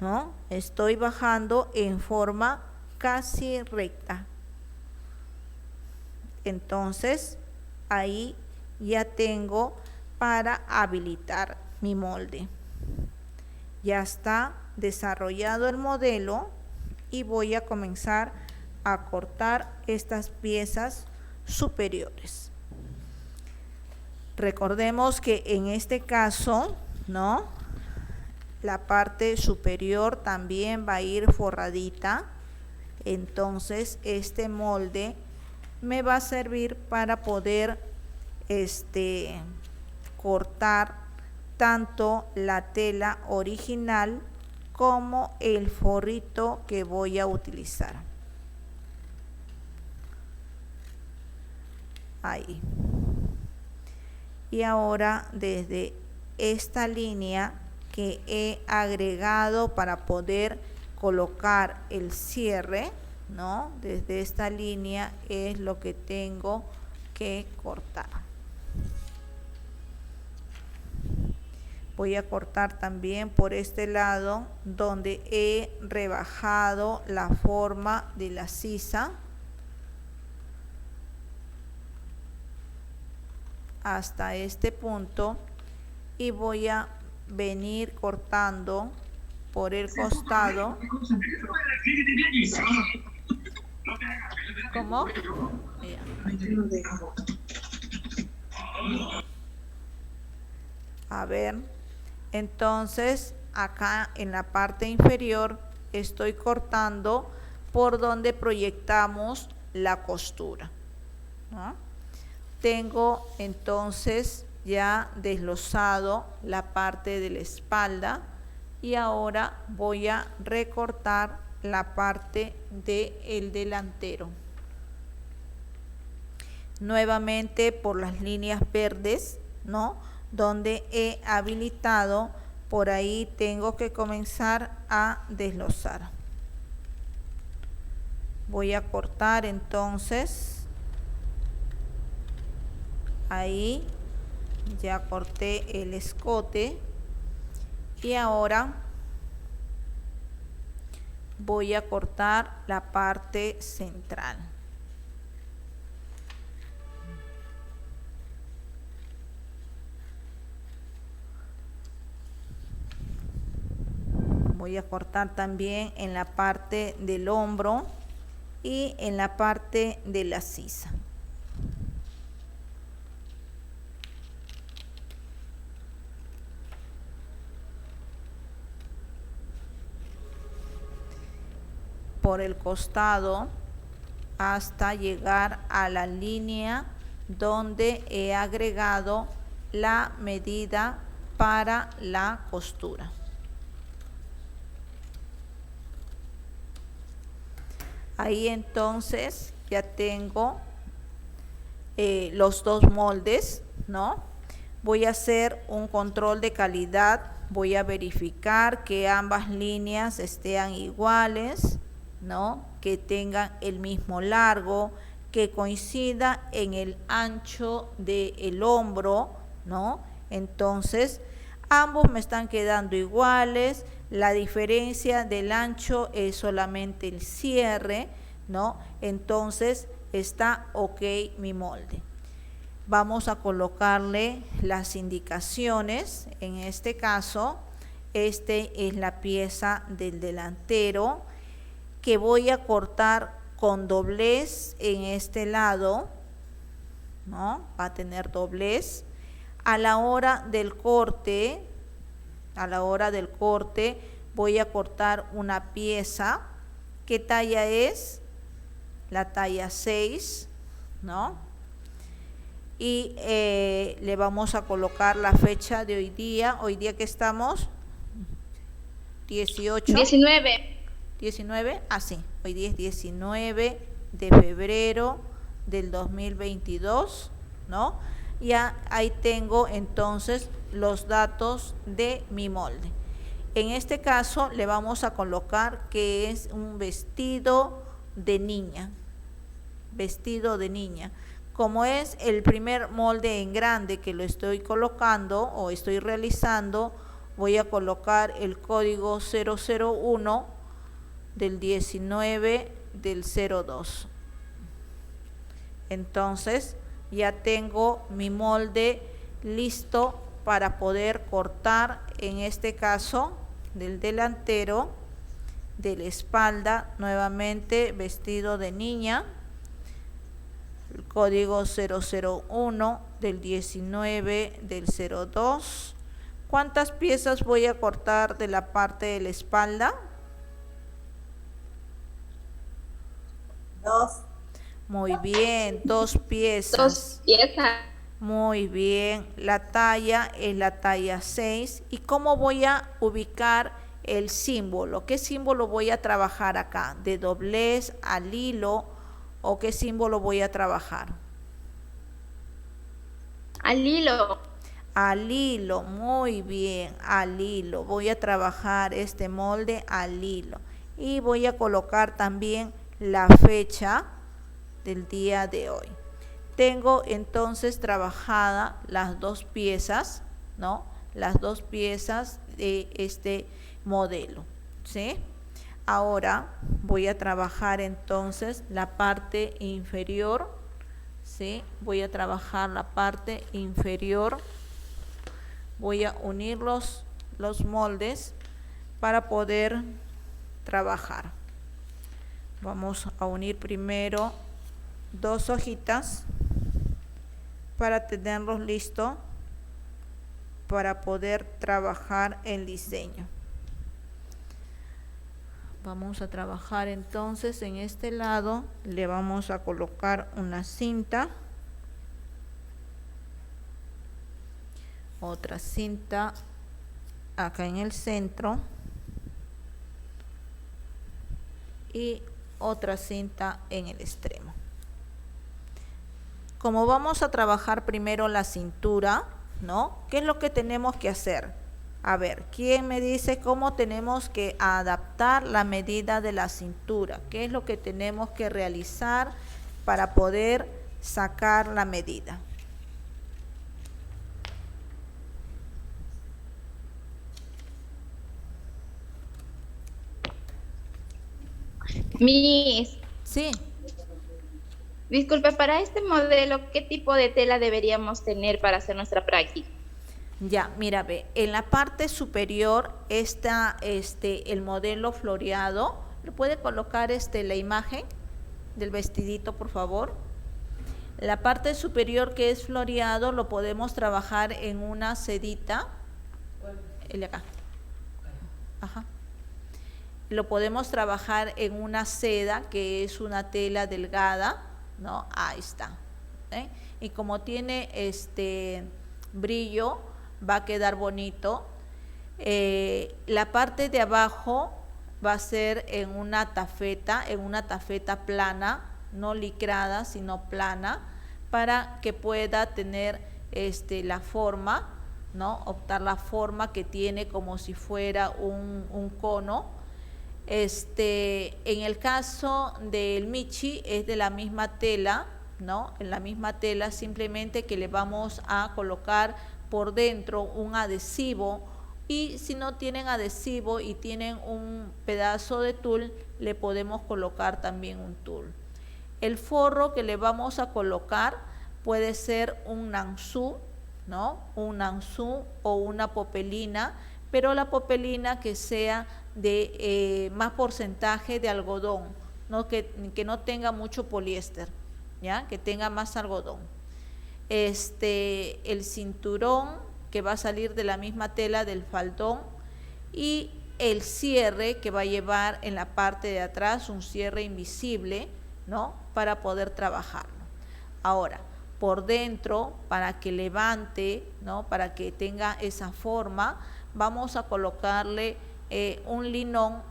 ¿no? Estoy bajando en forma casi recta. Entonces, ahí ya tengo para habilitar mi molde. Ya está desarrollado el modelo y voy a comenzar a cortar estas piezas superiores. Recordemos que en este caso, ¿no? La parte superior también va a ir forradita. Entonces, este molde me va a servir para poder cortar tanto la tela original como el forrito que voy a utilizar. Ahí. Y ahora desde esta línea que he agregado para poder colocar el cierre, ¿no? Desde esta línea es lo que tengo que cortar. Voy a cortar también por este lado donde he rebajado la forma de la sisa hasta este punto y voy a venir cortando por el costado. ¿Cómo? A ver, entonces acá en la parte inferior estoy cortando por donde proyectamos la costura, ¿no? Tengo entonces ya deslozado la parte de la espalda y ahora voy a recortar la parte del delantero. Nuevamente por las líneas verdes, ¿no? Donde he habilitado, por ahí tengo que comenzar a deslozar. Voy a cortar entonces, ahí ya corté el escote y ahora voy a cortar la parte central. Voy a cortar también en la parte del hombro y en la parte de la sisa. Por el costado hasta llegar a la línea donde he agregado la medida para la costura. Ahí entonces ya tengo los dos moldes, ¿no? Voy a hacer un control de calidad, voy a verificar que ambas líneas estén iguales, ¿no? Que tengan el mismo largo, que coincida en el ancho del hombro, ¿no? Entonces, ambos me están quedando iguales, la diferencia del ancho es solamente el cierre, ¿no? Entonces, está ok mi molde. Vamos a colocarle las indicaciones. En este caso, este es la pieza del delantero que voy a cortar con doblez en este lado, ¿no? Va a tener doblez. A la hora del corte, voy a cortar una pieza. ¿Qué talla es? La talla 6, ¿no? Y le vamos a colocar la fecha de hoy día que estamos, 18. 19, así, hoy día es 19 de febrero del 2022, ¿no? Ya ahí tengo entonces los datos de mi molde. En este caso le vamos a colocar que es un vestido de niña, Como es el primer molde en grande que lo estoy colocando o estoy realizando, voy a colocar el código 001 del 19 del 02. Entonces ya tengo mi molde listo para poder cortar, en este caso del delantero, de la espalda, nuevamente vestido de niña, el código 001 del 19 del 02. ¿Cuántas piezas voy a cortar de la parte de la espalda? 2. Muy bien, 2 piezas. 2 piezas. Muy bien, la talla es la talla 6. ¿Y cómo voy a ubicar el símbolo? ¿Qué símbolo voy a trabajar acá? ¿De doblez al hilo o qué símbolo voy a trabajar? Al hilo. Al hilo, muy bien, al hilo. Voy a trabajar este molde al hilo. Y voy a colocar también la fecha del día de hoy. Tengo entonces trabajada las 2 piezas, ¿no? Las 2 piezas de este modelo, ¿sí? Ahora voy a trabajar entonces la parte inferior, ¿sí? Voy a trabajar la parte inferior. Voy a unir los moldes para poder trabajar. Vamos a unir primero 2 hojitas para tenerlos listos para poder trabajar el diseño. Vamos a trabajar entonces en este lado, le vamos a colocar una cinta, otra cinta acá en el centro y otra cinta en el extremo. Como vamos a trabajar primero la cintura, ¿no? ¿Qué es lo que tenemos que hacer? A ver, ¿quién me dice cómo tenemos que adaptar la medida de la cintura? ¿Qué es lo que tenemos que realizar para poder sacar la medida? Miss, Sí. disculpe, para este modelo, ¿qué tipo de tela deberíamos tener para hacer nuestra práctica? Ya, mira, ve, en la parte superior está el modelo floreado. ¿Le puede colocar la imagen del vestidito, por favor? La parte superior que es floreado lo podemos trabajar en una sedita. El de acá. Ajá. Lo podemos trabajar en una seda que es una tela delgada, ¿no? Ahí está. ¿Eh? Y como tiene brillo, va a quedar bonito. La parte de abajo va a ser en una tafeta plana, no licrada, sino plana, para que pueda tener la forma, ¿no? Optar la forma que tiene como si fuera un cono. En el caso del Michi es de la misma tela, ¿no? En la misma tela, simplemente que le vamos a colocar por dentro un adhesivo, y si no tienen adhesivo y tienen un pedazo de tul, le podemos colocar también un tul. El forro que le vamos a colocar puede ser un nansú, ¿no? Un nansú o una popelina, pero la popelina que sea de más porcentaje de algodón, ¿no? Que no tenga mucho poliéster, ¿ya? Que tenga más algodón. El cinturón que va a salir de la misma tela del faldón, y el cierre que va a llevar en la parte de atrás, un cierre invisible, ¿no? Para poder trabajarlo. Ahora, por dentro, para que levante, ¿no? Para que tenga esa forma, vamos a colocarle un linón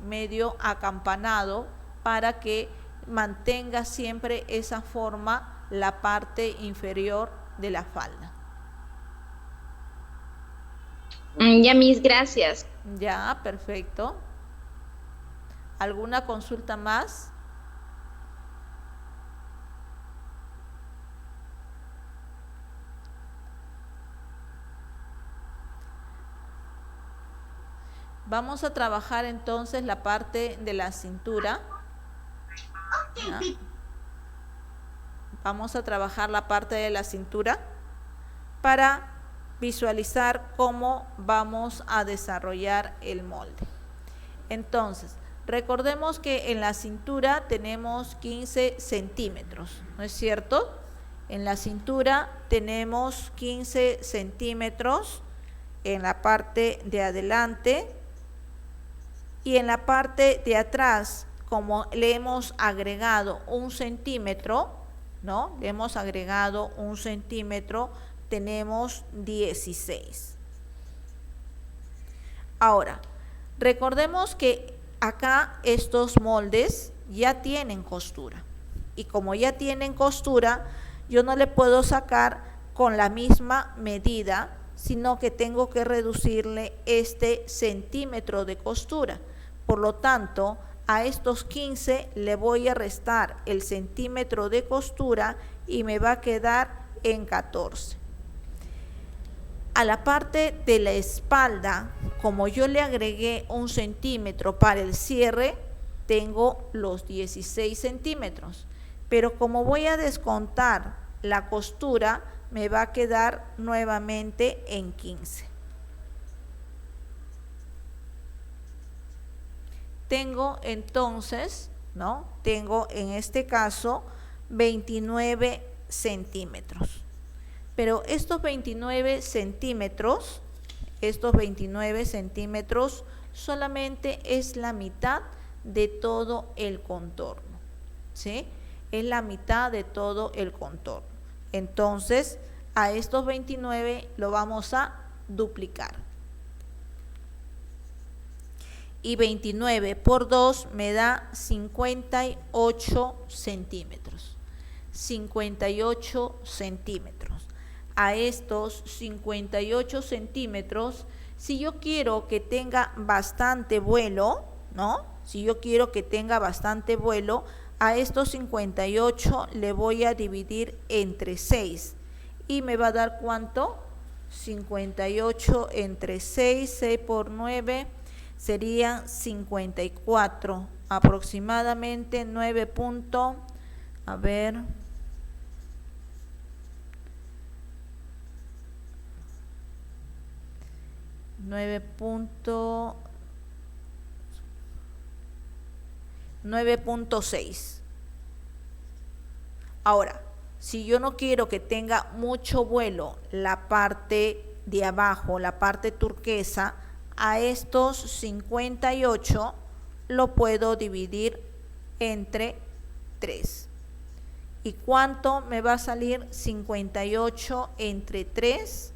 medio acampanado para que mantenga siempre esa forma la parte inferior de la falda. Ya, mis gracias. Ya, perfecto. ¿Alguna consulta más? Vamos a trabajar entonces la parte de la cintura. ¿Ya? Vamos a trabajar la parte de la cintura para visualizar cómo vamos a desarrollar el molde. Entonces, recordemos que en la cintura tenemos 15 centímetros, ¿no es cierto? En la cintura tenemos 15 centímetros en la parte de adelante, y en la parte de atrás, como le hemos agregado 1 centímetro, ¿no? Le hemos agregado 1 centímetro, tenemos 16. Ahora, recordemos que acá estos moldes ya tienen costura, y como ya tienen costura, yo no le puedo sacar con la misma medida, sino que tengo que reducirle este centímetro de costura. Por lo tanto, a estos 15 le voy a restar el centímetro de costura y me va a quedar en 14. A la parte de la espalda, como yo le agregué 1 centímetro para el cierre, tengo los 16 centímetros. Pero como voy a descontar la costura, me va a quedar nuevamente en 15. Tengo entonces, ¿no? Tengo en este caso 29 centímetros. Pero estos 29 centímetros solamente es la mitad de todo el contorno, ¿sí? Es la mitad de todo el contorno. Entonces, a estos 29 lo vamos a duplicar. Y 29 por 2 me da 58 centímetros. 58 centímetros. A estos 58 centímetros, si yo quiero que tenga bastante vuelo, ¿no? Si yo quiero que tenga bastante vuelo, a estos 58 le voy a dividir entre 6. Y me va a dar ¿cuánto? 58 entre 6, 6 por 9, serían 54, aproximadamente 9 puntos, a ver, 9.6. Ahora, si yo no quiero que tenga mucho vuelo la parte de abajo, la parte turquesa, a estos 58 lo puedo dividir entre 3. ¿Y cuánto me va a salir 58 entre 3?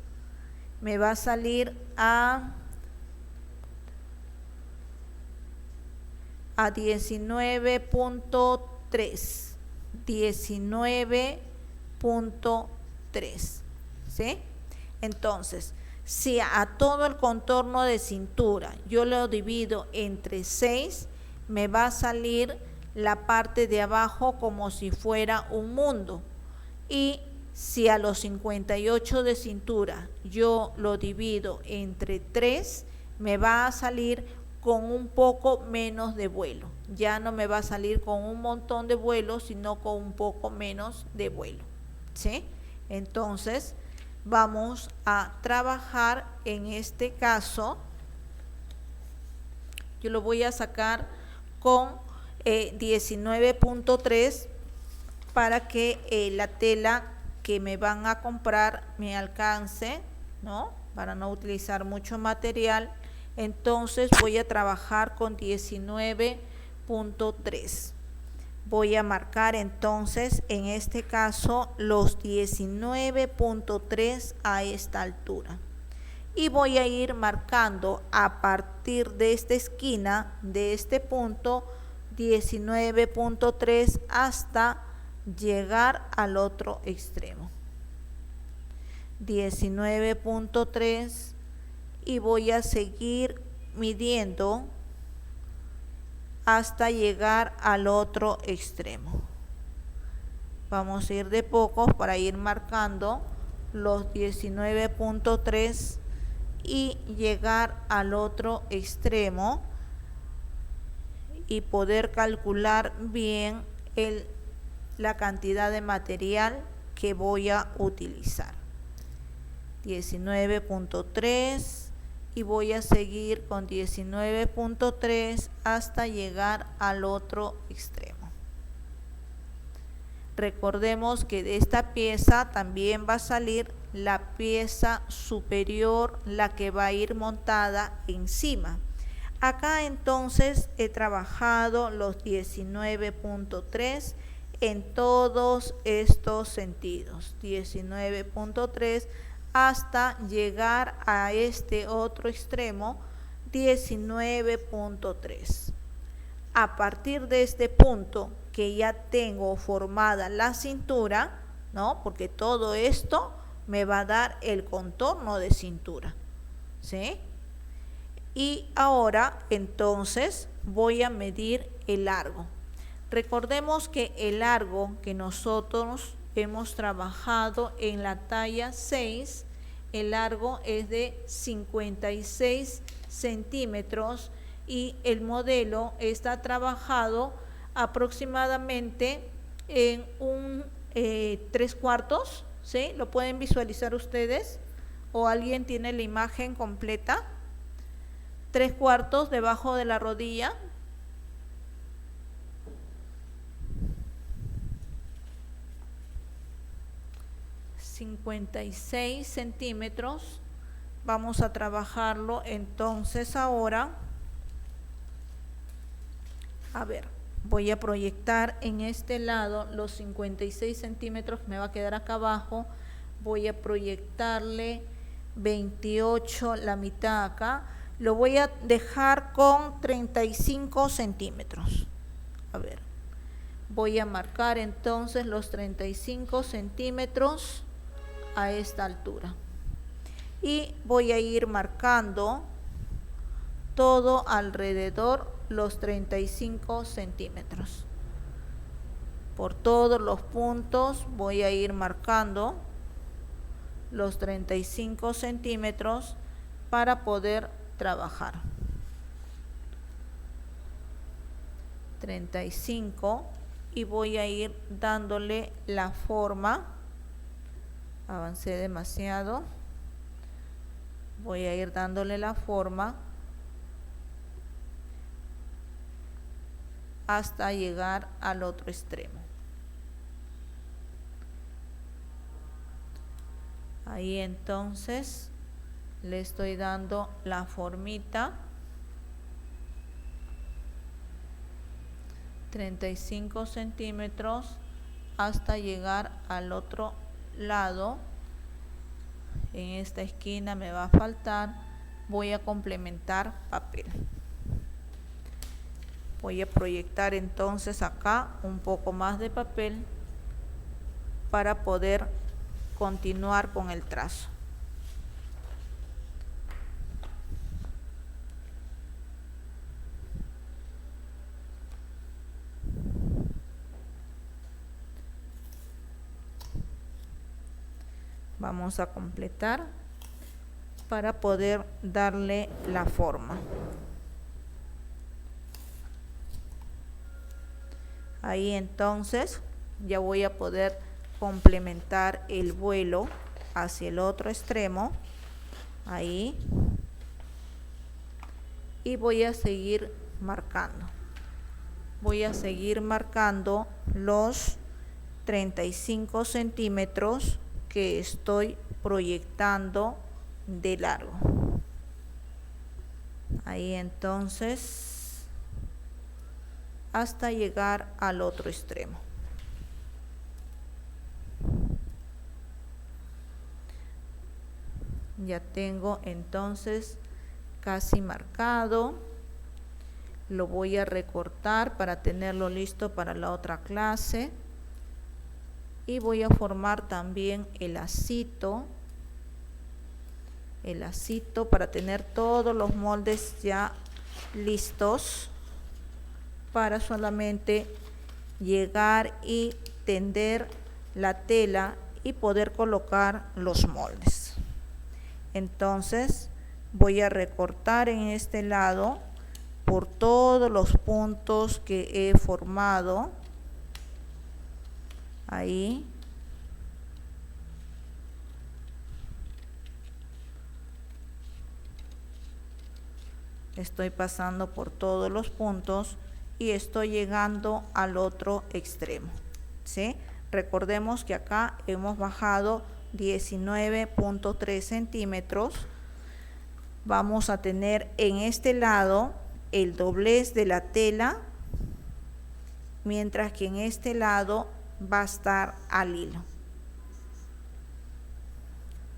Me va a salir a 19.3. 19.3. ¿Sí? Entonces, si a todo el contorno de cintura yo lo divido entre 6, me va a salir la parte de abajo como si fuera un mundo. Y si a los 58 de cintura yo lo divido entre 3, me va a salir con un poco menos de vuelo. Ya no me va a salir con un montón de vuelo, sino con un poco menos de vuelo. ¿Sí? Entonces, vamos a trabajar en este caso. Yo lo voy a sacar con 19.3 para que la tela que me van a comprar me alcance, ¿no? Para no utilizar mucho material. Entonces voy a trabajar con 19.3. Voy a marcar entonces en este caso los 19.3 a esta altura. Y voy a ir marcando a partir de esta esquina, de este punto, 19.3 hasta llegar al otro extremo. 19.3 y voy a seguir midiendo hasta llegar al otro extremo. Vamos a ir de pocos para ir marcando los 19.3 y llegar al otro extremo y poder calcular bien la cantidad de material que voy a utilizar. 19.3 y voy a seguir con 19.3 hasta llegar al otro extremo. Recordemos que de esta pieza también va a salir la pieza superior, la que va a ir montada encima. Acá entonces he trabajado los 19.3 en todos estos sentidos. 19.3 hasta llegar a este otro extremo, 19.3. A partir de este punto que ya tengo formada la cintura, ¿no? Porque todo esto me va a dar el contorno de cintura, ¿sí? Y ahora entonces voy a medir el largo. Recordemos que el largo que nosotros hemos trabajado en la talla 6, el largo es de 56 centímetros y el modelo está trabajado aproximadamente en un 3/4, ¿sí? ¿Lo pueden visualizar ustedes? ¿O alguien tiene la imagen completa? 3/4 debajo de la rodilla. ...56 centímetros... Vamos a trabajarlo entonces ahora. A ver, voy a proyectar en este lado los 56 centímetros que me va a quedar acá abajo. Voy a proyectarle 28, la mitad acá. Lo voy a dejar con 35 centímetros. A ver, voy a marcar entonces los 35 centímetros a esta altura. Y voy a ir marcando todo alrededor los 35 centímetros. Por todos los puntos voy a ir marcando los 35 centímetros para poder trabajar. 35 y voy a ir dándole la forma. Avancé demasiado. Voy a ir dándole la forma hasta llegar al otro extremo. Ahí entonces le estoy dando la formita, 35 centímetros hasta llegar al otro lado. En esta esquina me va a faltar, voy a complementar papel. Voy a proyectar entonces acá un poco más de papel para poder continuar con el trazo. Vamos a completar para poder darle la forma. Ahí entonces ya voy a poder complementar el vuelo hacia el otro extremo. Ahí. Y voy a seguir marcando. Voy a seguir marcando los 35 centímetros que estoy proyectando de largo. Ahí entonces hasta llegar al otro extremo. Ya tengo entonces casi marcado. Lo voy a recortar para tenerlo listo para la otra clase. Y voy a formar también el lacito para tener todos los moldes ya listos para solamente llegar y tender la tela y poder colocar los moldes. Entonces voy a recortar en este lado por todos los puntos que he formado. Ahí. Estoy pasando por todos los puntos y estoy llegando al otro extremo, ¿sí? Recordemos que acá hemos bajado 19.3 centímetros. Vamos a tener en este lado el doblez de la tela, mientras que en este lado va a estar al hilo.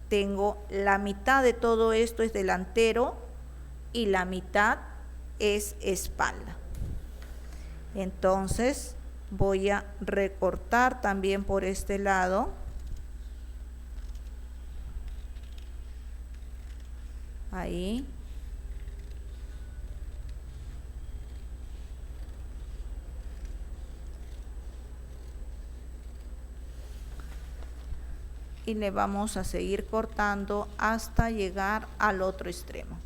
Tengo la mitad de todo esto es delantero y la mitad es espalda. Entonces voy a recortar también por este lado. Ahí. Y le vamos a seguir cortando hasta llegar al otro extremo.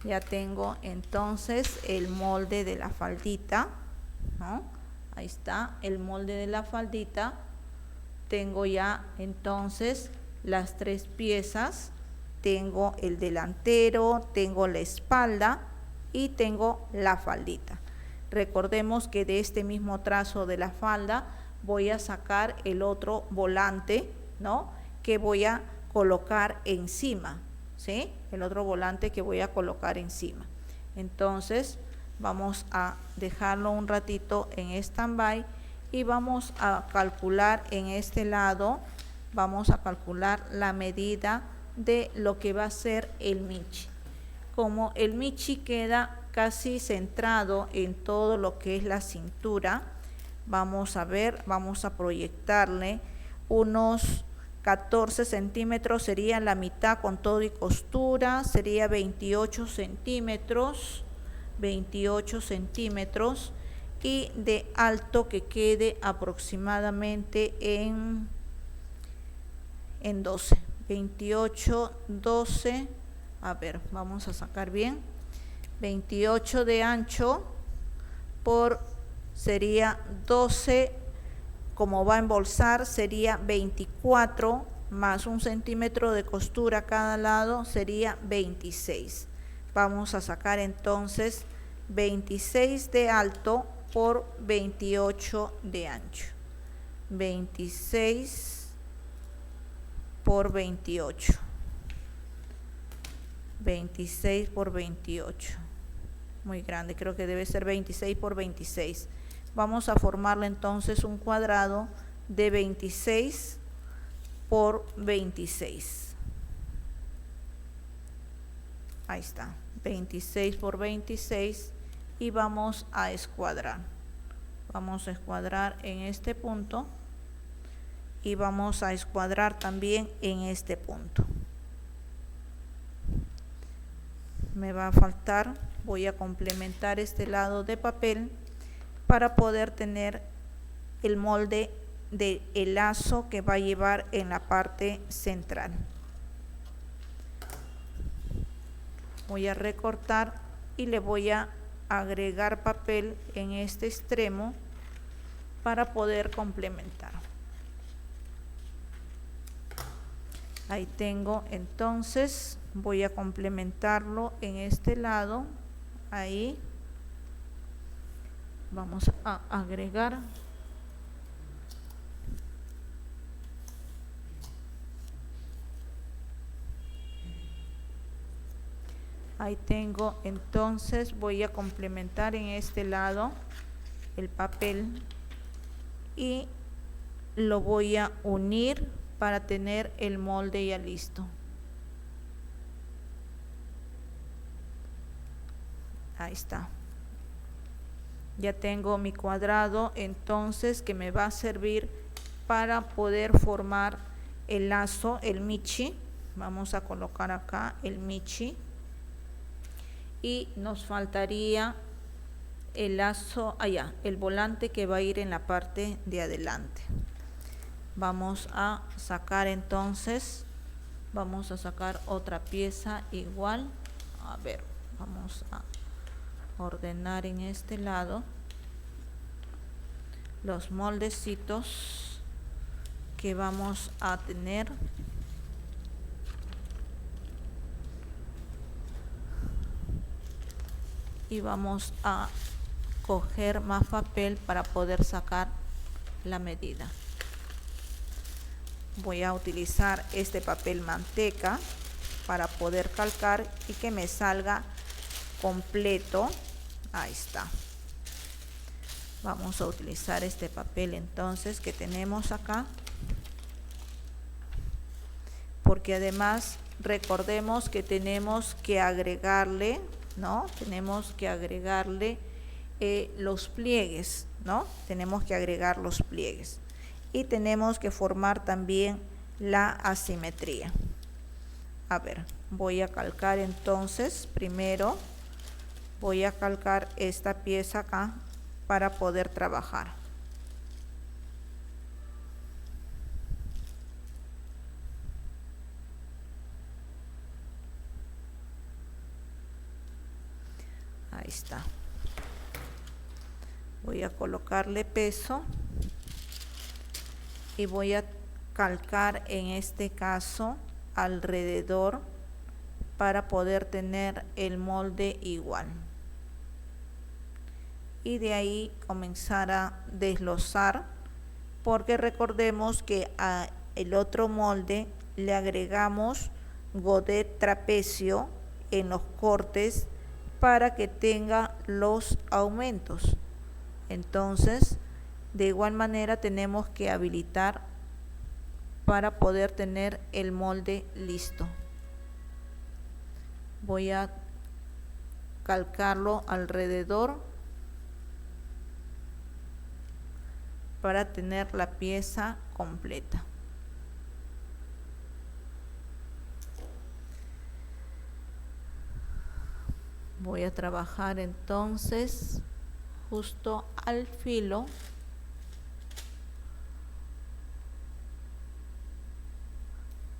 Ya tengo entonces el molde de la faldita, ¿no? Ahí está el molde de la faldita. Tengo ya entonces las tres piezas. Tengo el delantero, tengo la espalda y tengo la faldita. Recordemos que de este mismo trazo de la falda voy a sacar el otro volante, ¿no? Que voy a colocar encima, ¿sí? El otro volante que voy a colocar encima. Entonces vamos a dejarlo un ratito en stand-by y vamos a calcular en este lado, vamos a calcular la medida de lo que va a ser el michi. Como el michi queda casi centrado en todo lo que es la cintura, vamos a ver, vamos a proyectarle unos 14 centímetros, sería la mitad con todo y costura, sería 28 centímetros, 28 centímetros, y de alto que quede aproximadamente en 12, 28, 12, a ver, vamos a sacar bien, 28 de ancho por sería 12, como va a embolsar, sería 24 más 1 centímetro de costura a cada lado, sería 26. Vamos a sacar entonces 26 de alto por 28 de ancho. 26 por 28. 26 por 28. Muy grande, creo que debe ser 26 por 26. Vamos a formarle entonces un cuadrado de 26 por 26. Ahí está, 26 por 26, y vamos a escuadrar. Vamos a escuadrar en este punto y vamos a escuadrar también en este punto. Me va a faltar, voy a complementar este lado de papel para poder tener el molde del lazo que va a llevar en la parte central. Voy a recortar y le voy a agregar papel en este extremo para poder complementar. Ahí tengo, entonces voy a complementarlo en este lado. Ahí vamos a agregar ahí tengo, entonces voy a complementar en este lado el papel y lo voy a unir para tener el molde ya listo. Ahí está. Ya tengo mi cuadrado, entonces, que me va a servir para poder formar el lazo, el michi. Vamos a colocar acá el michi. Y nos faltaría el lazo, allá, el volante que va a ir en la parte de adelante. Vamos a sacar entonces, vamos a sacar otra pieza igual. A ver, vamos a ordenar en este lado los moldecitos que vamos a tener. Y vamos a coger más papel para poder sacar la medida. Voy a utilizar este papel manteca para poder calcar y que me salga completo. Ahí está. Vamos a utilizar este papel entonces que tenemos acá, porque además recordemos que tenemos que agregarle, ¿no? Tenemos que agregarle los pliegues, ¿no? Tenemos que agregar los pliegues y tenemos que formar también la asimetría. A ver, voy a calcar entonces, primero voy a calcar esta pieza acá para poder trabajar. Ahí está. Voy a colocarle peso y voy a calcar en este caso alrededor para poder tener el molde igual. Y de ahí comenzar a deslozar, porque recordemos que a el otro molde le agregamos godet trapecio en los cortes para que tenga los aumentos. Entonces, de igual manera tenemos que habilitar para poder tener el molde listo. Voy a calcarlo alrededor para tener la pieza completa. Voy a trabajar entonces justo al filo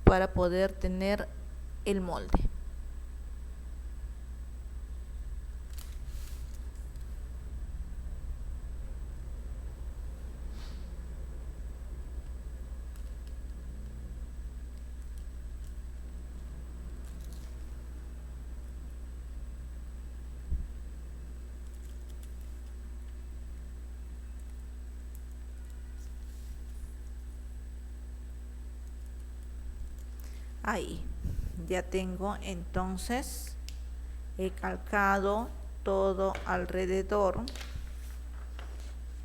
para poder tener el molde. Ahí ya tengo, entonces he calcado todo alrededor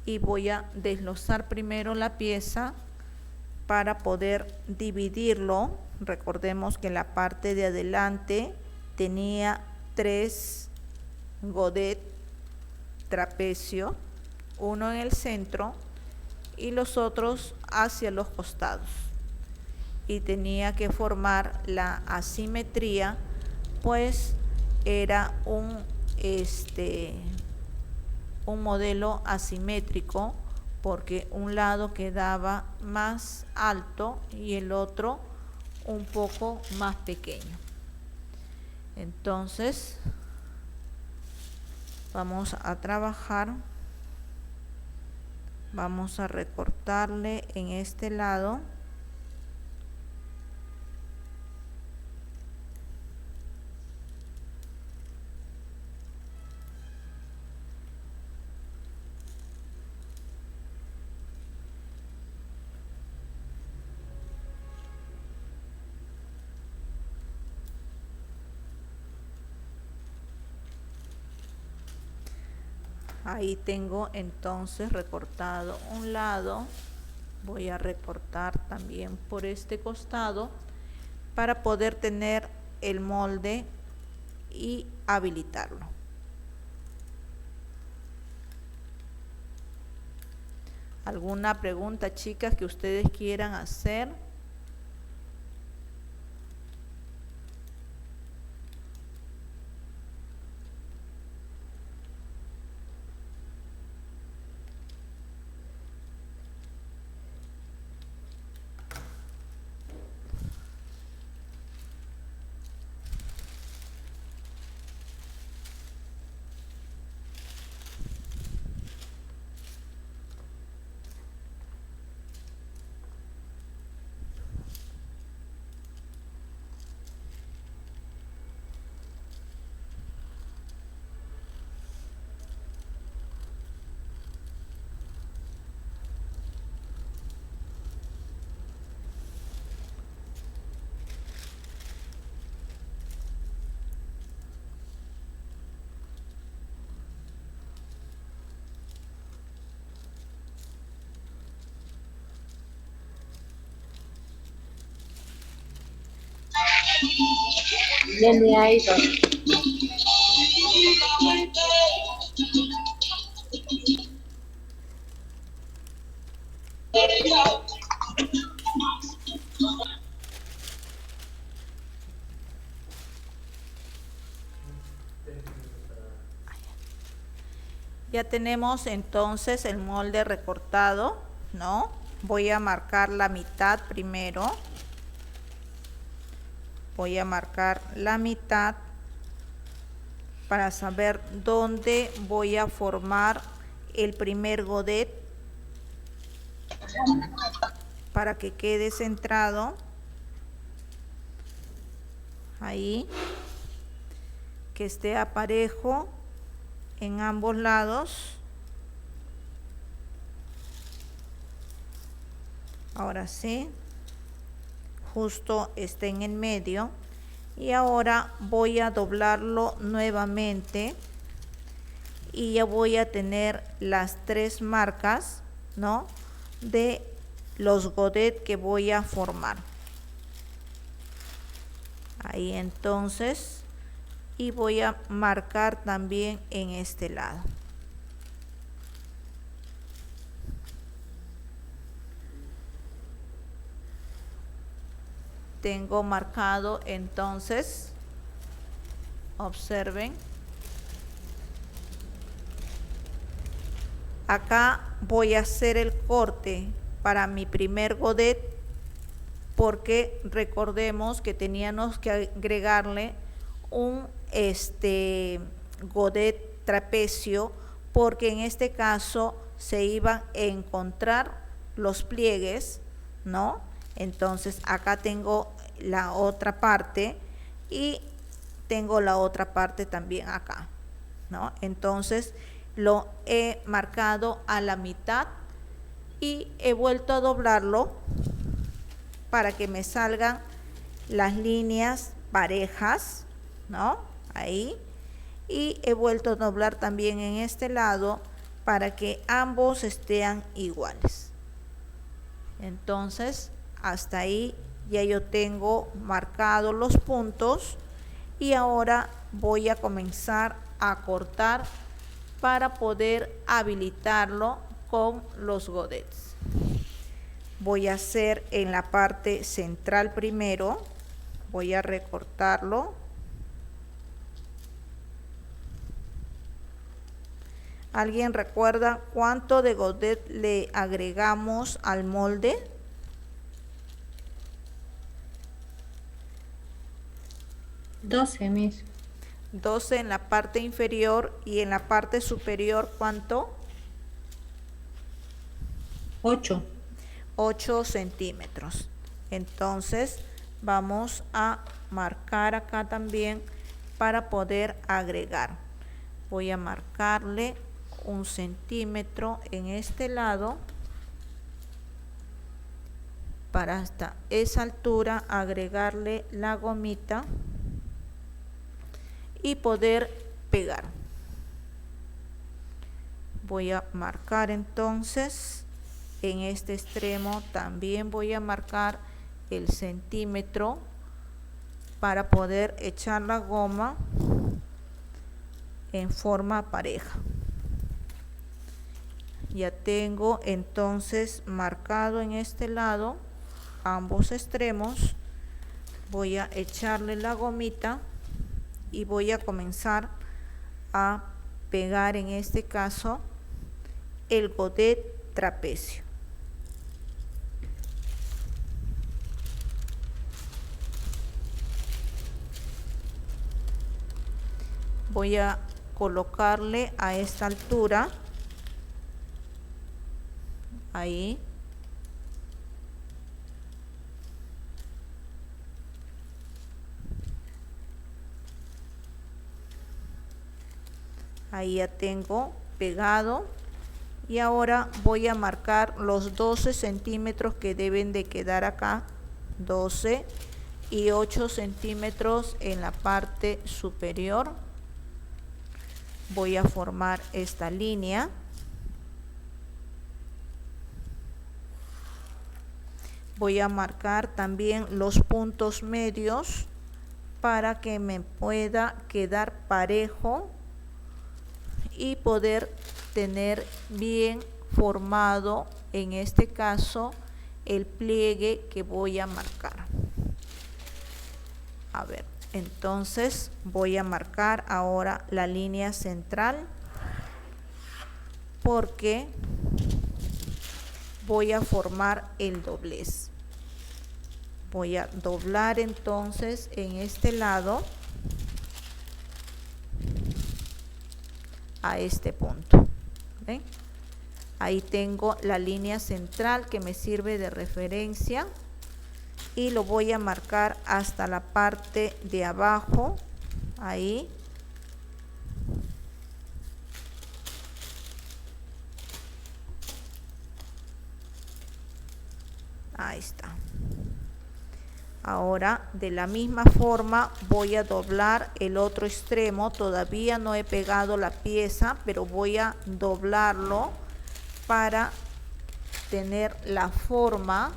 y voy a desglosar primero la pieza para poder dividirlo. Recordemos que la parte de adelante tenía 3 godet trapecio, uno en el centro y los otros hacia los costados, y tenía que formar la asimetría, pues era un modelo asimétrico, porque un lado quedaba más alto y el otro un poco más pequeño. Entonces vamos a trabajar, vamos a recortarle en este lado. Ahí tengo entonces recortado un lado. Voy a recortar también por este costado para poder tener el molde y habilitarlo. ¿Alguna pregunta, chicas, que ustedes quieran hacer? Ya tenemos entonces el molde recortado, ¿no? Voy a marcar la mitad primero. Voy a marcar la mitad para saber dónde voy a formar el primer godet para que quede centrado. Ahí, que esté parejo en ambos lados. Ahora sí, justo esté en el medio. Y ahora voy a doblarlo nuevamente y ya voy a tener las 3 marcas, ¿no?, de los godet que voy a formar. Ahí entonces, y voy a marcar también en este lado. Tengo marcado entonces, observen, acá voy a hacer el corte para mi primer godet, porque recordemos que teníamos que agregarle un godet trapecio, porque en este caso se iban a encontrar los pliegues, ¿no? Entonces acá tengo la otra parte y tengo la otra parte también acá, ¿no? Entonces lo he marcado a la mitad y he vuelto a doblarlo para que me salgan las líneas parejas, ¿no? Ahí. Y he vuelto a doblar también en este lado para que ambos estén iguales. Entonces, hasta ahí ya yo tengo marcados los puntos y ahora voy a comenzar a cortar para poder habilitarlo con los godets. Voy a hacer en la parte central primero, voy a recortarlo. ¿Alguien recuerda cuánto de godet le agregamos al molde? Mis. 12 en la parte inferior y en la parte superior, ¿cuánto? 8. 8 centímetros. Entonces vamos a marcar acá también para poder agregar. Voy a marcarle 1 centímetro en este lado para hasta esa altura agregarle la gomita y poder pegar. Voy a marcar entonces en este extremo, también voy a marcar el centímetro para poder echar la goma en forma pareja. Ya tengo entonces marcado en este lado ambos extremos. Voy a echarle la gomita y voy a comenzar a pegar en este caso el godet trapecio. Voy a colocarle a esta altura, ahí, ahí ya tengo pegado y ahora voy a marcar los 12 centímetros que deben de quedar acá, 12 y 8 centímetros en la parte superior. Voy a formar esta línea. Voy a marcar también los puntos medios para que me pueda quedar parejo y poder tener bien formado, en este caso, el pliegue que voy a marcar. A ver, entonces voy a marcar ahora la línea central porque voy a formar el doblez. Voy a doblar entonces en este lado a este punto. ¿Ven? Ahí tengo la línea central que me sirve de referencia y lo voy a marcar hasta la parte de abajo, ahí. Ahí está. Ahora de la misma forma voy a doblar el otro extremo. Todavía no he pegado la pieza, pero voy a doblarlo para tener la forma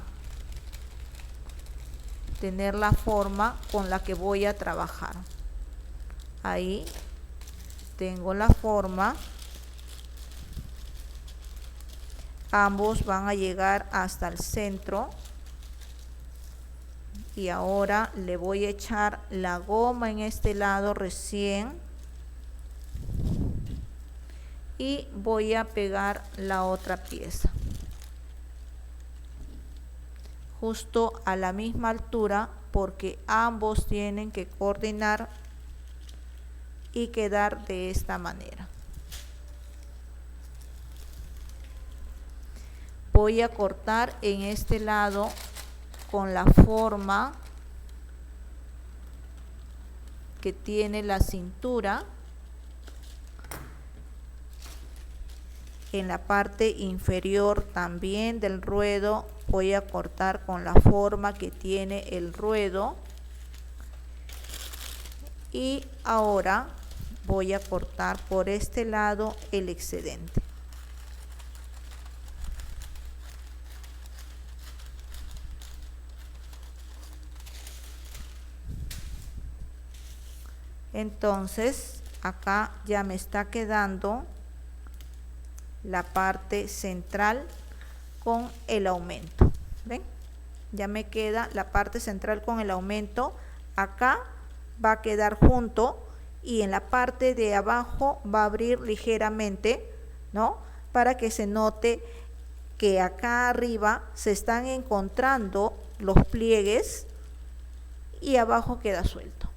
con la que voy a trabajar. Ahí tengo la forma. Ambos van a llegar hasta el centro. Y ahora le voy a echar la goma en este lado recién. Y voy a pegar la otra pieza. Justo a la misma altura, porque ambos tienen que coordinar y quedar de esta manera. Voy a cortar en este lado con la forma que tiene la cintura. En la parte inferior también del ruedo voy a cortar con la forma que tiene el ruedo. Y ahora voy a cortar por este lado el excedente. Entonces acá ya me está quedando la parte central con el aumento. ¿Ven? Ya me queda la parte central con el aumento. Acá va a quedar junto y en la parte de abajo va a abrir ligeramente, ¿no? Para que se note que acá arriba se están encontrando los pliegues y abajo queda suelto.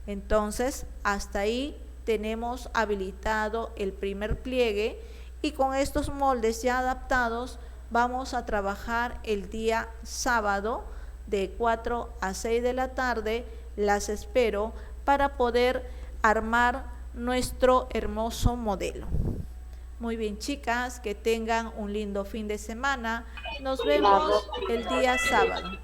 Entonces, hasta ahí tenemos habilitado el primer pliegue y con estos moldes ya adaptados vamos a trabajar el día sábado de 4 a 6 de la tarde. Las espero para poder armar nuestro hermoso modelo. Muy bien, chicas, que tengan un lindo fin de semana. Nos vemos el día sábado.